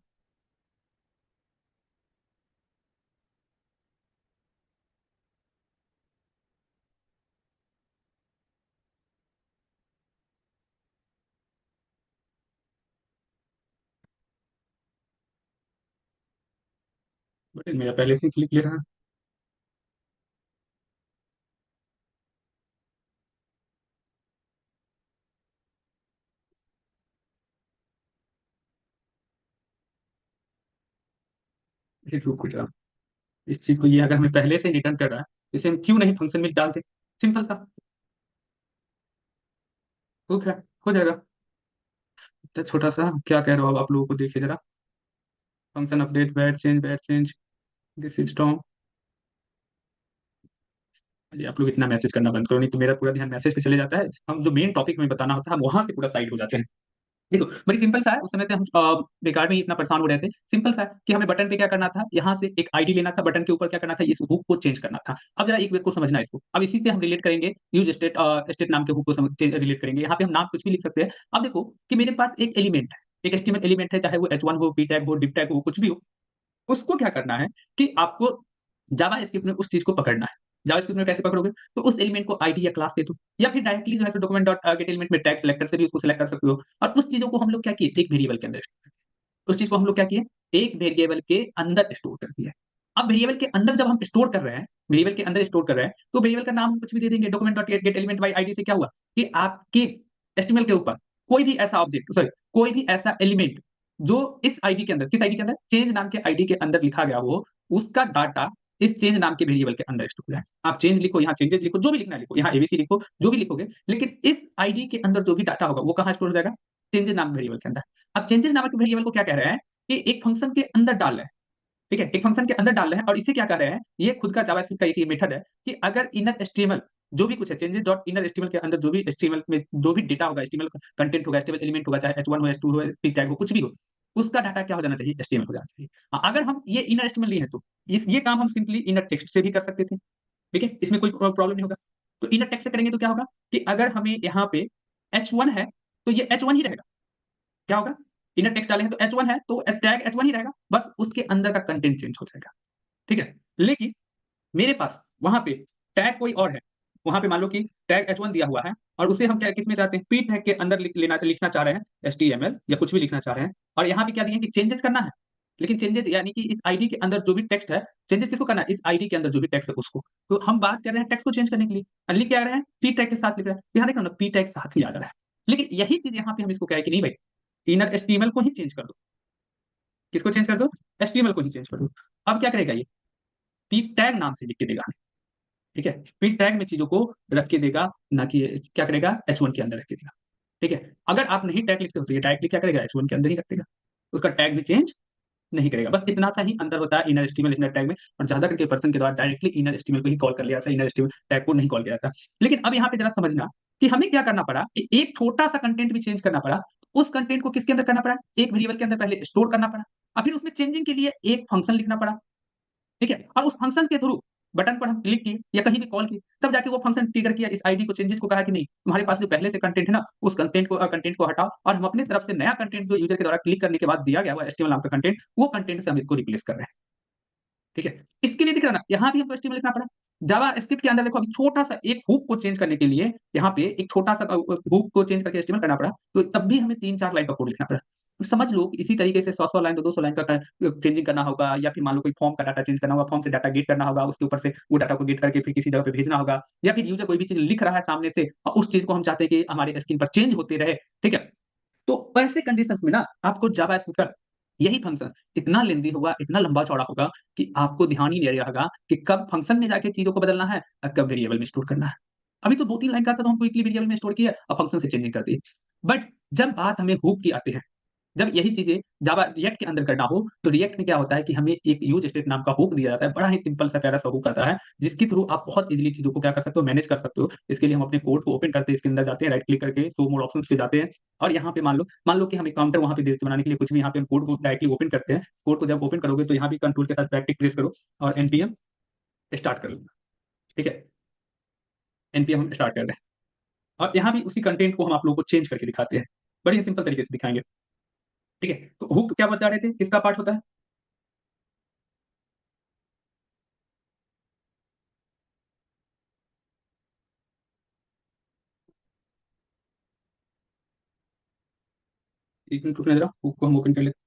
S1: बटन मेरा पहले से क्लिक ले रहा है, रुक कुछ इस चीज को, ये अगर हमें पहले से रिटर्न कर रहा है तो इसे हम क्यों नहीं फंक्शन में डालते, सिंपल सा। तो क्या हो जाएगा, तो छोटा सा क्या कह रहे हो अब आप लोगों को देखिए जरा, function update bad change this is Tom. ये आप लोग इतना मैसेज करना बंद करो, नहीं तो मेरा पूरा ध्यान मैसेज पे चले जाता है, हम जो मेन टॉपिक में बताना होता है हम वहां से पूरा साइड हो जाते हैं। देखो बड़ी सिंपल सा है, उस समय से हम बेकार में ही इतना परेशान हो रहे थे। सिंपल सा है कि हमें बटन पे क्या करना था, यहाँ से एक आईडी लेना था, बटन के ऊपर क्या करना था, इस हुक को चेंज करना था। अब जरा एक बात को समझना है इसको, अब इसी से हम रिलेट करेंगे यूज स्टेट, स्टेट नाम के हुक को रिलेट करेंगे। यहाँ पे हम नाम कुछ भी लिख सकते हैं। अब देखो कि मेरे पास एक एलिमेंट है, एक एस्टीमेट एलिमेंट है, चाहे वो एच वन हो, पी टैग हो, डिप टैग हो, कुछ भी हो। उसको क्या करना है कि आपको जावा स्क्रिप्ट में उस चीज को पकड़ना है। जावा स्क्रिप्ट में कैसे पकड़ोगे, तो उस एलिमेंट को आईडी या क्लास दे दो, या फिर डायरेक्टली जो है डॉक्यूमेंट डॉट गेट एलिमेंट में टैग सेलेक्टर से भी उसको सेलेक्ट कर सकते हो। और उस चीजों को हम लोग क्या किए, एक वेरिएबल के अंदर, उस चीज को हम लोग क्या किए, एक वेरिएबल के अंदर स्टोर कर दिया। अब वेरिएबल के अंदर जब हम स्टोर कर रहे हैं, वेरिएबल के अंदर स्टोर कर रहे हैं, तो वेरिएबल का नाम हम कुछ भी दे देंगे। Document dot gate element by ID से क्या हुआ कि आपके एस्टिमल के ऊपर कोई भी ऐसा ऑब्जेक्ट, सॉरी कोई भी ऐसा एलिमेंट जो इस आईडी के अंदर, किस आईडी के अंदर, चेंज नाम के आईडी के अंदर लिखा गया हो, उसका डाटा इस चेंज नाम के वेरिएबल के अंदर स्टोर है। आप चेंज लिखो, यहाँ चेंजेस लिखो, जो भी लिखना है लिखो, यहाँ एबीसी लिखो, जो भी लिखोगे, लेकिन इस आईडी के अंदर जो भी डाटा होगा वो कहाँ स्टोर हो जाएगा, चेंजेस नाम वेरिएबल के अंदर। अब चेंजेस नामक वेरिएबल को क्या कह रहे हैं कि एक फंक्शन के अंदर डाल रहे हैं। ठीक है, एक फंक्शन के अंदर डाल रहे हैं, और इसे क्या कर रहे हैं, ये खुद का जावास्क्रिप्ट का एक मेथड है कि अगर इनर एचटीएमएल जो भी कुछ है, चेंजेस डॉट इनर एचटीएमएल के अंदर जो भी एचटीएमएल में जो भी डेटा होगा, एचटीएमएल कंटेंट होगा, एचटीएमएल एलिमेंट होगा, चाहे एच वन हो, एच टू हो, पी टैग हो, कुछ भी हो, उसका डाटा क्या हो जाना चाहिए, एचटीएमएल हो जाना चाहिए। हाँ, अगर हम ये इनर एचटीएमएल लिए हैं तो ये काम हम सिंपली इनर टेक्स्ट से भी कर सकते थे। ठीक है, इसमें कोई प्रॉब्लम नहीं होगा। तो इनर टेक्स्ट से करेंगे तो क्या होगा कि अगर हमें यहाँ पे H1 है तो ये H1 ही रहेगा। क्या होगा, इनर टेक्स्ट डाले हैं तो H1 है तो टैग H1 ही रहेगा, बस उसके अंदर का कंटेंट चेंज हो जाएगा। ठीक है, लेकिन मेरे पास वहां पे टैग कोई और है, वहां पे मान लो कि टैग H1 दिया हुआ है और उसे हम क्या किस में चाहते हैं, पी टैग के अंदर लिखना चाह रहे हैं, HTML या कुछ भी लिखना चाह रहे हैं, और यहाँ पे क्या दिए कि चेंजेस करना है। लेकिन चेंजेस यानी कि इस आईडी के अंदर जो भी टेक्स्ट है, चेंजेस किसको करना है, इस आईडी के अंदर जो भी टेक्स्ट है उसको। तो हम बात कर रहे हैं टेक्स्ट को चेंज करने के लिए, और लिख क्या रहे हैं, पी टैग के साथ लिख रहे हैं। यहाँ देखो ना, पी टैग साथ ही आ रहा है। लेकिन यही चीज यहाँ पे हम इसको क्या है कि नहीं भाई, इनर HTML को ही चेंज कर दो। किसको चेंज कर दो, HTML को ही चेंज कर दो। अब क्या करेगा ये, पी टैग नाम से लिख के देगा। ठीक है, पी टैग में चीजों को रख के देगा, ना कि क्या करेगा, H1 के अंदर रख के देगा। ठीक है, अगर आप नहीं टैग लिखते हो तो ये डायरेक्टली क्या करेगा, H1 के अंदर ही रख देगा, उसका टैग भी चेंज नहीं करेगा। बस इतना सा ही अंतर होता है इनर एचटीएमएल इनर टैग में, और ज्यादा करके पर्सन के द्वारा डायरेक्टली इनर एचटीएमएल को ही कॉल कर लिया जाता है, इनर एचटीएमएल टैग को नहीं कॉल किया जाता। लेकिन अब यहाँ पे जरा समझना कि हमें क्या करना पड़ा कि एक छोटा सा कंटेंट भी चेंज करना पड़ा। उस कंटेंट को किसके अंदर करना पड़ा, एक वेरिएबल के अंदर पहले स्टोर करना पड़ा, और फिर उसमें चेंजिंग के लिए एक फंक्शन लिखना पड़ा। ठीक है, और उस फंक्शन के थ्रू बटन पर हम क्लिक किए या कहीं भी कॉल किए, तब जाके वो फंक्शन ट्रिगर किया, इस आईडी को चेंजेस को कहा कि नहीं, तुम्हारे पास जो पहले से कंटेंट है ना, उस कंटेंट को हटाओ, और हम अपनी तरफ से नया कंटेंट जो यूजर के द्वारा क्लिक करने के बाद दिया गया हुआ एचटीएमएल नाम का कंटेंट, वो कंटेंट से हम इसको रिप्लेस कर रहे हैं। ठीक है, इसके लिए दिख रहा है ना, यहाँ भी हमको एचटीएमएल लिखना पड़ा। जावा स्क्रिप्ट के अंदर देखो, अभी छोटा सा एक हुक को चेंज करने के लिए यहाँ पे एक छोटा सा हुक को चेंज करके एचटीएमएल करना पड़ा, तो तब भी हमें 3-4 लाइन का कोड लिखना पड़ा। तो समझ लो कि इसी तरीके से 100-100 लाइन, 200 लाइन का चेंजिंग करना होगा, या फिर मान लो कोई फॉर्म का डाटा चेंज करना होगा, फॉर्म से डाटा गेट करना होगा, उसके ऊपर से वो डाटा को गेट करके फिर किसी जगह पे भेजना होगा, या फिर यूजर कोई भी चीज लिख रहा है सामने से और उस चीज को हम चाहते हैं कि हमारे स्क्रीन पर चेंज होते रहे। ठीक है, तो ऐसे कंडीशंस में ना आपको जावा स्क्रिप्ट का यही फंक्शन इतना लेंदी होगा, इतना लंबा चौड़ा होगा कि आपको ध्यान ही नहीं रहेगा कि कब फंक्शन में जाके चीजों को बदलना है और कब वेरिएबल में स्टोर करना है। अभी तो 2-3 लाइन का था तो हम क्विकली वेरिएबल में स्टोर किया और फंक्शन से चेंजिंग कर दी। बट जब बात हमें हुक की आती है, जब यही चीजें जावा रिएक्ट के अंदर करना हो, तो रिएक्ट में क्या होता है कि हमें एक यूज स्टेट नाम का हुक दिया जाता है, बड़ा ही सिंपल सा प्यारा सा हुक आता है, जिसके थ्रू आप बहुत इजीली चीजों को क्या कर सकते हो, मैनेज कर सकते हो। इसके लिए हम अपने कोड को ओपन करते हैं, इसके अंदर जाते हैं, राइट क्लिक करके शो मोड ऑप्शन पे जाते हैं, और यहाँ पे मान लो कि हम एक काउंटर वहाँ पे देते बनाने के लिए कुछ भी, यहाँ पे हम कोड को डायरेक्टली ओपन करते हैं। कोड को जब ओपन करोगे तो यहाँ भी कंट्रोल के साथ बैकटिक प्रेस करो और एनपीएम स्टार्ट कर लो। ठीक है, एनपीएम हम स्टार्ट कर रहे हैं, और यहाँ भी उसी कंटेंट को हम आप लोगों को चेंज करके दिखाते हैं, बड़ी सिंपल तरीके से दिखाएंगे। ठीक है, तो हुक क्या बता रहे थे, किसका पार्ट होता है, एक मिनट रुकना जरा, हुक को हम ओपन कर लेते हैं।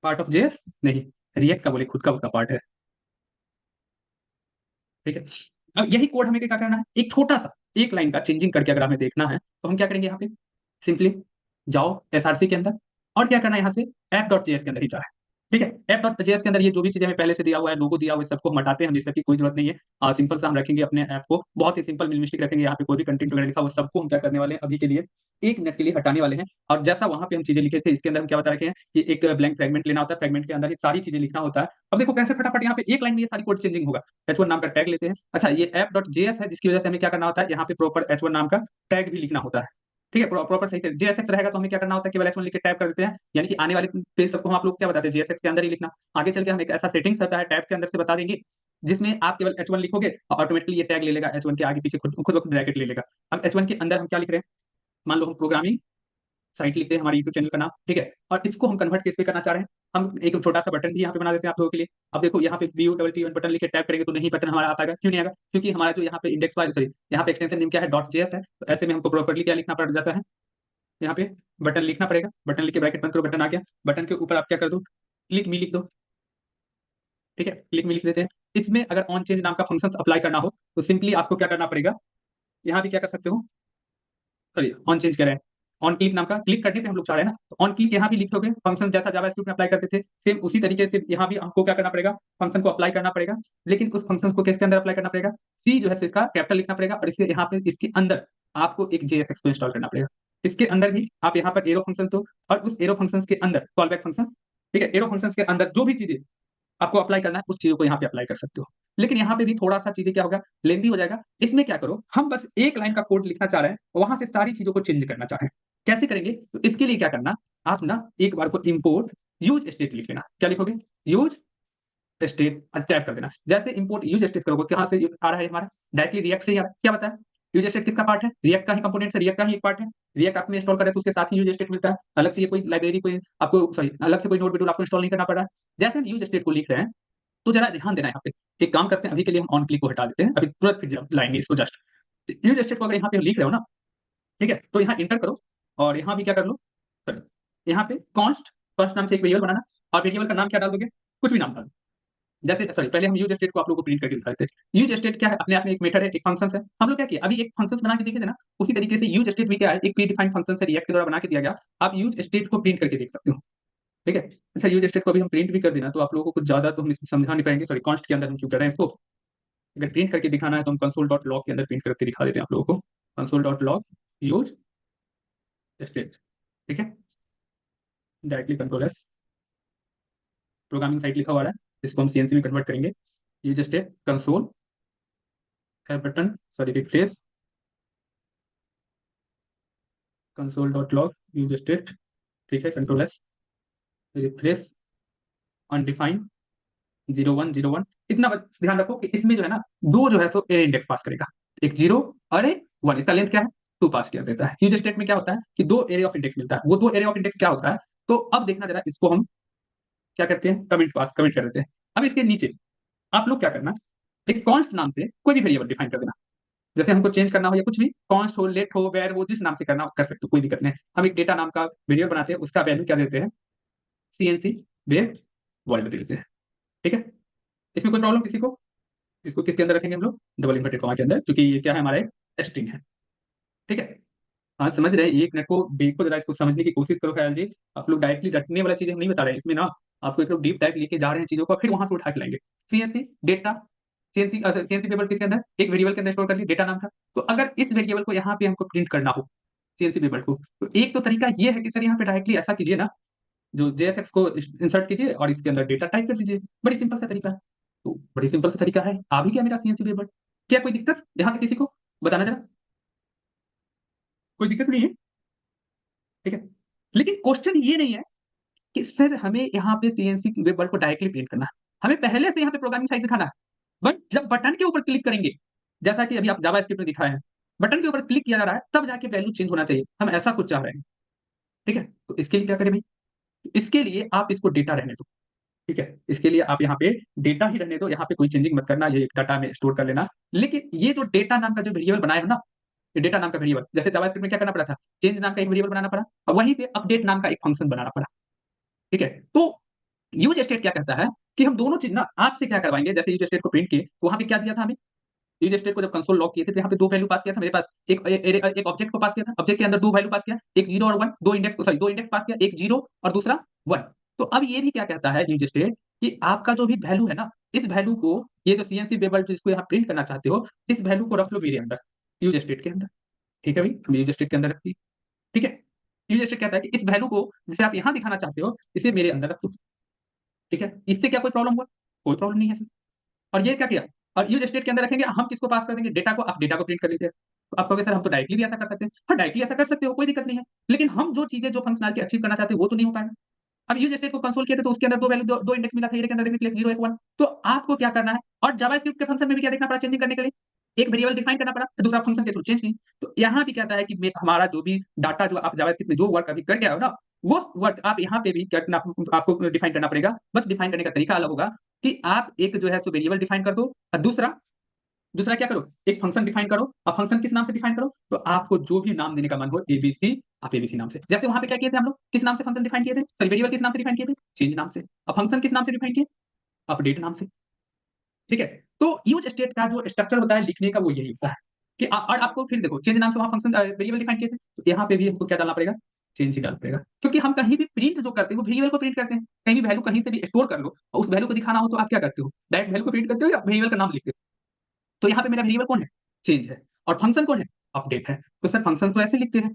S1: पार्ट ऑफ जेएस नहीं, रिएक्ट का बोले खुद का उसका पार्ट है। ठीक है, अब यही कोड हमें क्या करना है, एक छोटा सा एक लाइन का चेंजिंग करके अगर हमें देखना है तो हम क्या करेंगे, यहाँ पे सिंपली जाओ एसआरसी के अंदर, और क्या करना है, यहाँ से ऐप डॉट जेएस के अंदर ही जाना है। ठीक है, ऐप डॉट जेएस के अंदर ये जो भी चीजें हमें पहले से दिया हुआ है, लोगो दिया हुआ है, सबको हम हटाते हैं, हम इसकी कोई जरूरत नहीं है। सिंपल सा हम रखेंगे अपने ऐप को, बहुत ही सिंपल मिनिमलिस्टिक रखेंगे। यहाँ पे कोई भी कंटेंट वगैरह लिखा हुआ सबको हम क्या करने वाले हैं, अभी के लिए 1 मिनट के लिए हटाने वाले हैं। और जैसा वहां पे हम चीजें लिखे थे, इसके अंदर हम क्या बता रखे हैं कि एक ब्लैंक फ्रेगमेंट लेना होता है, फ्रेगमेंट के अंदर ही सारी चीजें लिखना होता है। अब देखो कैसे फटाफट यहाँ पे एक लाइन में ये सारी कोड चेंजिंग होगा। H1 नाम का टैग लेते हैं, अच्छा ये ऐप डॉट जेएस है, जिसकी वजह से हमें क्या करना होता है, यहाँ पे प्रॉपर H1 नाम का टैग भी लिखना होता है। ठीक है, प्रॉपर सही से जेएसएक्स रहेगा तो हमें क्या करना होता है, केवल H1 लिख के टैप कर देते हैं, यानी कि आने वाले पेज सबको हम आप लोग क्या बताते हैं, जेएसएक्स के अंदर ही लिखना। आगे चल के हम एक ऐसा सेटिंग्स होता है टैब के अंदर से बता देंगे, जिसमें आप केवल H1 लिखोगे और ऑटोमेटिकली ये टैग ले लेगा, H1 के आगे पीछे खुद खुद ब्रैकेट ले लेगा। अब H1 के अंदर हम क्या लिख रहे हैं, मान लो हम प्रोग्रामिंग साइट लिखते हैं, हमारे यूट्यूब चैनल का नाम। ठीक है, और इसको हम कन्वर्ट किस पे करना चाह रहे हैं, हम एक छोटा सा बटन भी यहाँ पे बना देते हैं आप लोगों के लिए। अब देखो यहाँ पे व्यू डबल टी बटन लिख के टैप करेंगे तो नहीं बटन हमारा आ पाएगा, क्यों नहीं आएगा, क्योंकि हमारा जो यहाँ पे इंडेक्स फाइल, सॉरी यहाँ पे एक्सटेंशन नेम क्या है, डॉट जेएस है। तो ऐसे में हमको प्रॉपर्ली क्या लिखना पड़ जाता है, यहाँ पे बटन लिखना पड़ेगा, बटन लिख के ब्रैकेट बंद करो, बटन आ गया, बटन के ऊपर आप क्या कर दो, क्लिक मी लिख दो। ठीक है, क्लिक मी लिख देते हैं। इसमें अगर ऑन चेंज नाम का फंक्शन अप्लाई करना हो तो सिंपली आपको क्या करना पड़ेगा, यहाँ भी क्या कर सकते हो, सॉरी ऑन चेंज करें, ऑन क्लिक नाम का, क्लिक करने पे हम लोग चाह रहे हैं ना, तो ऑन क्लिक यहाँ भी लिखोगे, फंक्शन जैसा जावास्क्रिप्ट में अप्लाई करते थे सेम उसी तरीके से यहाँ भी हमको क्या करना पड़ेगा, फंक्शन को अप्लाई करना पड़ेगा। लेकिन उस फंक्शन को किसके अंदर अप्लाई करना पड़ेगा, सी जो है इसका कैपिटल लिखना पड़ेगा, और इससे यहाँ पे इसके अंदर आपको एक जेएसएक्स को इंस्टॉल करना पड़ेगा। इसके अंदर भी आप यहाँ पर एरो फंक्शन तो, और उस एरो फंक्शन के अंदर कॉल बैक फंक्शन। ठीक है, एरो फंक्शन के अंदर जो भी चीजें आपको अप्लाई करना है उस चीजों को यहाँ पे अप्लाई कर सकते हो। लेकिन यहाँ पे भी थोड़ा सा चीजें क्या होगा, लेंदी हो जाएगा। इसमें क्या करो, हम बस एक लाइन का कोड लिखना चाह रहे हैं, वहां से सारी चीजों को चेंज करना चाह रहे हैं, कैसे करेंगे, तो इसके लिए क्या करना, आप ना एक बार को इम्पोर्ट यूज स्टेट लिख लेना। क्या लिखोगे, यूज स्टेट टैप कर देना। जैसे इंपोर्ट यूज स्टेट करोगे, कहाँ से आ रहा है हमारा, डायरेक्टली रिएक्ट से ही आ रहा है। क्या बताया, यूज स्टेट किसका पार्ट है, रिएक्ट का ही कंपोनेंट है, रिएक्ट का ही एक पार्ट है। रिएक्ट आप में इंस्टॉल करें तो उसके साथ ही यूज स्टेट मिलता है, अलग से ये कोई लाइब्रेरी कोई आपको सॉरी अलग से कोई नोट मॉड्यूल आपको इंस्टॉल नहीं करना पड़ रहा है। जैसे हम यूज स्टेट को लिख रहे हैं तो जरा ध्यान देना है यहाँ पे। एक काम करते हैं, अभी के लिए हम ऑन क्लिक को हटा देते हैं, अभी तुरंत फिर लाएंगे इसको जस्ट। यूज स्टेट को अगर यहाँ पे लिख रहे हो ना, ठीक है, तो यहाँ इंटर करो और यहाँ भी क्या कर लो, यहाँ पे कॉन्स्ट फर्स्ट नाम से एक वेरिएबल बनाना, और वेरिएबल का नाम क्या डाल दोगे, कुछ भी नाम डाल। जैसे सॉरी पहले हम यूज स्टेट को आप लोगों को प्रिंट करके दिखा देते हैं। यूज स्टेट क्या है, अपने आप में एक मेथड है, एक फंक्शन है। हम लोग क्या किया, अभी एक फंक्शन बना के देखे थे ना, उसी तरीके से यूज स्टेट भी क्या है, एक प्री डिफाइंड फंक्शन से रिएक्ट के द्वारा बना के दिया गया। आप यूज स्टेट को प्रिंट करके देख सकते हो, ठीक है। अच्छा, यूज स्टेट को अभी हम प्रिंट भी कर देना तो आप लोगों को कुछ ज्यादा तो हम इसमें समझा नहीं पाएंगे, सॉरी कॉन्स्ट के अंदर हम क्यों कर रहे हैं इसको। अगर प्रिंट करके दिखाना है तो हम कंसोल डॉट लॉग के अंदर प्रिंट करके दिखा देते हैं आप लोगों को, console dot log use state, ठीक है। Directly control S, programming site लिखा हुआ है, इसको हम सीएनसी में कन्वर्ट करेंगे। Use state console button sorry replace console dot log use state, ठीक है, कंट्रोल एस, रिप्लेस अनडिफाइंड 0101। इतना बस ध्यान रखो कि इसमें जो है ना, दो जो है तो एरे इंडेक्स पास करेगा, एक 0 और एक 1। इसका लेंथ क्या है, 2 पास किया देता है। यूज स्टेट में क्या होता है कि दो एरे ऑफ इंडेक्स मिलता है, वो दो एरे ऑफ इंडेक्स क्या होता है। तो अब देखना जरा, इसको हम क्या करते हैं, कमेंट कर देते हैं। अब इसके नीचे आप लोग क्या करना, एक कॉन्स्ट नाम से कोई भी वेरिएबल डिफाइन कर देना। जैसे हमको चेंज करना हो या कुछ भी, कॉन्स्ट हो, लेट हो, वेर हो, जिस नाम से करना कर सकते हो, कोई दिक्कत नहीं। हम एक डेटा नाम का वेरिएबल बनाते हैं, उसका वैल्यू क्या देते हैं, सीएनसी वेव वर्ल्ड देते हैं, ठीक है। इसमें कोई प्रॉब्लम किसी को, इसको किसके अंदर रखेंगे हम लोग, डबल इन्वर्टेड कॉमा के अंदर, क्योंकि ये क्या है, हमारा एक स्ट्रिंग है, ठीक है। हाँ समझ रहे हैं, एक मिनट को देखो जरा, इसको समझने की कोशिश करो ख्याल जी। आप लोग डायरेक्टली रटने वाला चीजें हम नहीं बता रहे हैं इसमें ना, आपको एक लोग डीप डाइव लेके जा रहे हैं चीजों को, फिर वहां से उठा के लाएंगे। सीएनसी डेटा, सीएनसी टेबल किसके अंदर, एक वेरिएबल के अंदर स्टोर कर ली डेटा नाम का। तो अगर इस वेरिएबल को यहाँ पे हमको प्रिंट करना हो, सीएनसी टेबल को, तो एक तो तरीका ये है कि सर यहाँ पे डायरेक्टली ऐसा कीजिए ना, जो जेएसएक्स को इंसर्ट कीजिए और इसके अंदर डेटा टाइप कर दीजिए, बड़ी सिंपल सा तरीका है। तो बड़ी सिंपल सा तरीका है, आ भी गया मेरा सीएनसी टेबल। क्या कोई दिक्कत यहाँ पे किसी को, बताना जरा, कोई दिक्कत नहीं है, ठीक है। लेकिन क्वेश्चन ये नहीं है कि सर हमें यहाँ पे सीएनसी वेब को डायरेक्टली प्रिंट करना है, हमें पहले से यहाँ पे प्रोग्रामिंग साइट दिखाना है। बट जब बटन के ऊपर क्लिक करेंगे, जैसा कि अभी आप जावा स्क्रिप्ट में दिखाए हैं, बटन के ऊपर क्लिक किया जा रहा है, तब जाके वैल्यू चेंज होना चाहिए, हम ऐसा कुछ चाह रहे हैं, ठीक है। तो इसके लिए क्या करें भाई, इसके लिए आप इसको डेटा रहने दो, ठीक है। इसके लिए आप यहाँ पे डेटा ही रहने दो, यहाँ पे कोई चेंजिंग मत करना, ये डाटा में स्टोर कर लेना। लेकिन ये जो डेटा नाम का जो वेरिएबल बनाया है ना, ये डेटा नाम का वेरिएबल, जैसे जावास्क्रिप्ट में क्या करना पड़ा था, चेंज नाम का एक वेरिएबल बनाना पड़ा, और वहीं पे अपडेट नाम का एक फंक्शन बनाना पड़ा, ठीक है। तो यूज स्टेट क्या कहता है कि हम दोनों चीज ना आपसे क्या करवाएंगे, जैसे यूज स्टेट को प्रिंट किए तो वहां पे क्या दिया था हमें, यूज स्टेट को जब कंसोल लॉक किए थे तो यहाँ पे दो वैल्यू पास किया था मेरे पास, एक ऑब्जेक्ट को पास किया था, ऑब्जेक्ट के अंदर दो वैल्यू पास किया, एक 0 और 1, दो इंडेक्स सॉरी दो इंडेक्स पास किया, एक 0 और दूसरा 1। तो अब ये भी क्या कहता है यूज स्टेट कि आपका जो भी वैल्यू है ना, इस वैल्यू को, ये जो सीएनसी वेबल जिसको यहाँ प्रिंट करना चाहते हो, इस वैल्यू को रख लो मेरे अंदर, यूज स्टेट के अंदर, ठीक है भाई, हम यूज स्टेट के अंदर रखती, ठीक है। यूज स्टेट कहता है कि इस वैल्यू को जिसे आप यहाँ दिखाना चाहते हो, इसे मेरे अंदर रख दो, ठीक है। इससे क्या कोई प्रॉब्लम हुआ, कोई प्रॉब्लम नहीं है सर। और ये क्या किया, और यूज स्टेट के अंदर रखेंगे, हम किसको पास कर देंगे, डेटा को, आप डेटा को प्रिंट कर लेते हैं। तो आप कहोगे सर हम तो डायरेक्टली भी ऐसा कर सकते हैं, हाँ डायरेक्टली ऐसा कर सकते हो, कोई दिक्कत नहीं है। लेकिन हम जो चीजें जो फंक्शनलिटी अचीव करना चाहते हैं वो तो नहीं हो पाएगा। अब यूज स्टेट को कंसोल किया था तो उसके अंदर दो वैल्यू, दो इंडेक्स मिला था, एक के अंदर देखने के लिए 0 1 1। तो आपको क्या करना है, और जावास्क्रिप्ट के फंक्शन में भी क्या देखना पड़ा चेंजिंग करने के लिए, एक वेरिएबल डिफाइन करना पड़ा, दूसरा फंक्शन के थ्रू चेंज नहीं। तो यहाँ भी कहता है कि हमारा जो भी डाटा जो आप जावास्क्रिप्ट में जो वर्क अभी करके आए हो ना, वो वर्क आप यहाँ पे भी क्या करना, आपको डिफाइन करना पड़ेगा। बस डिफाइन करने का तरीका अलग होगा कि आप एक जो है सो वेरिएबल डिफाइन कर दो, और दूसरा दूसरा क्या करो, एक फंक्शन डिफाइन करो। अब फंक्शन किस नाम से डिफाइन करो, तो आपको जो भी नाम देने का मन हो, एबीसी, आप एबीसी नाम से। जैसे वहां पे क्या किए थे हम लोग, किस नाम से फंक्शन डिफाइन किए थे, सॉरी वेरिएबल किस नाम से डिफाइन किए थे, चेंज नाम से। अब फंक्शन किस नाम से डिफाइन किए, अपडेट नाम से, ठीक है। तो यूज स्टेट का जो स्ट्रक्चर होता है लिखने का वो यही होता है कि और आपको फिर देखो, चेंज नाम से वहां फंक्शन वेरिएबल डिफाइन किए थे, तो यहाँ पे भी हमको क्या डालना पड़ेगा, चेंज ही डालना पड़ेगा। क्योंकि हम कहीं भी प्रिंट जो करते हैं वो वेरिएबल को प्रिंट करते हैं, कहीं भी वैल्यू कहीं से भी स्टोर कर लो और उस वैल्यू को दिखाना हो तो आप क्या करते हो, डायरेक्ट वैल्यू को प्रिंट करते हो या वेरिएबल का नाम लिखते हो। तो यहाँ पे मेरा वेरिएबल कौन है, चेंज है, और फंक्शन कौन है, अपडेट है। तो सर फंक्शन तो ऐसे लिखते हैं,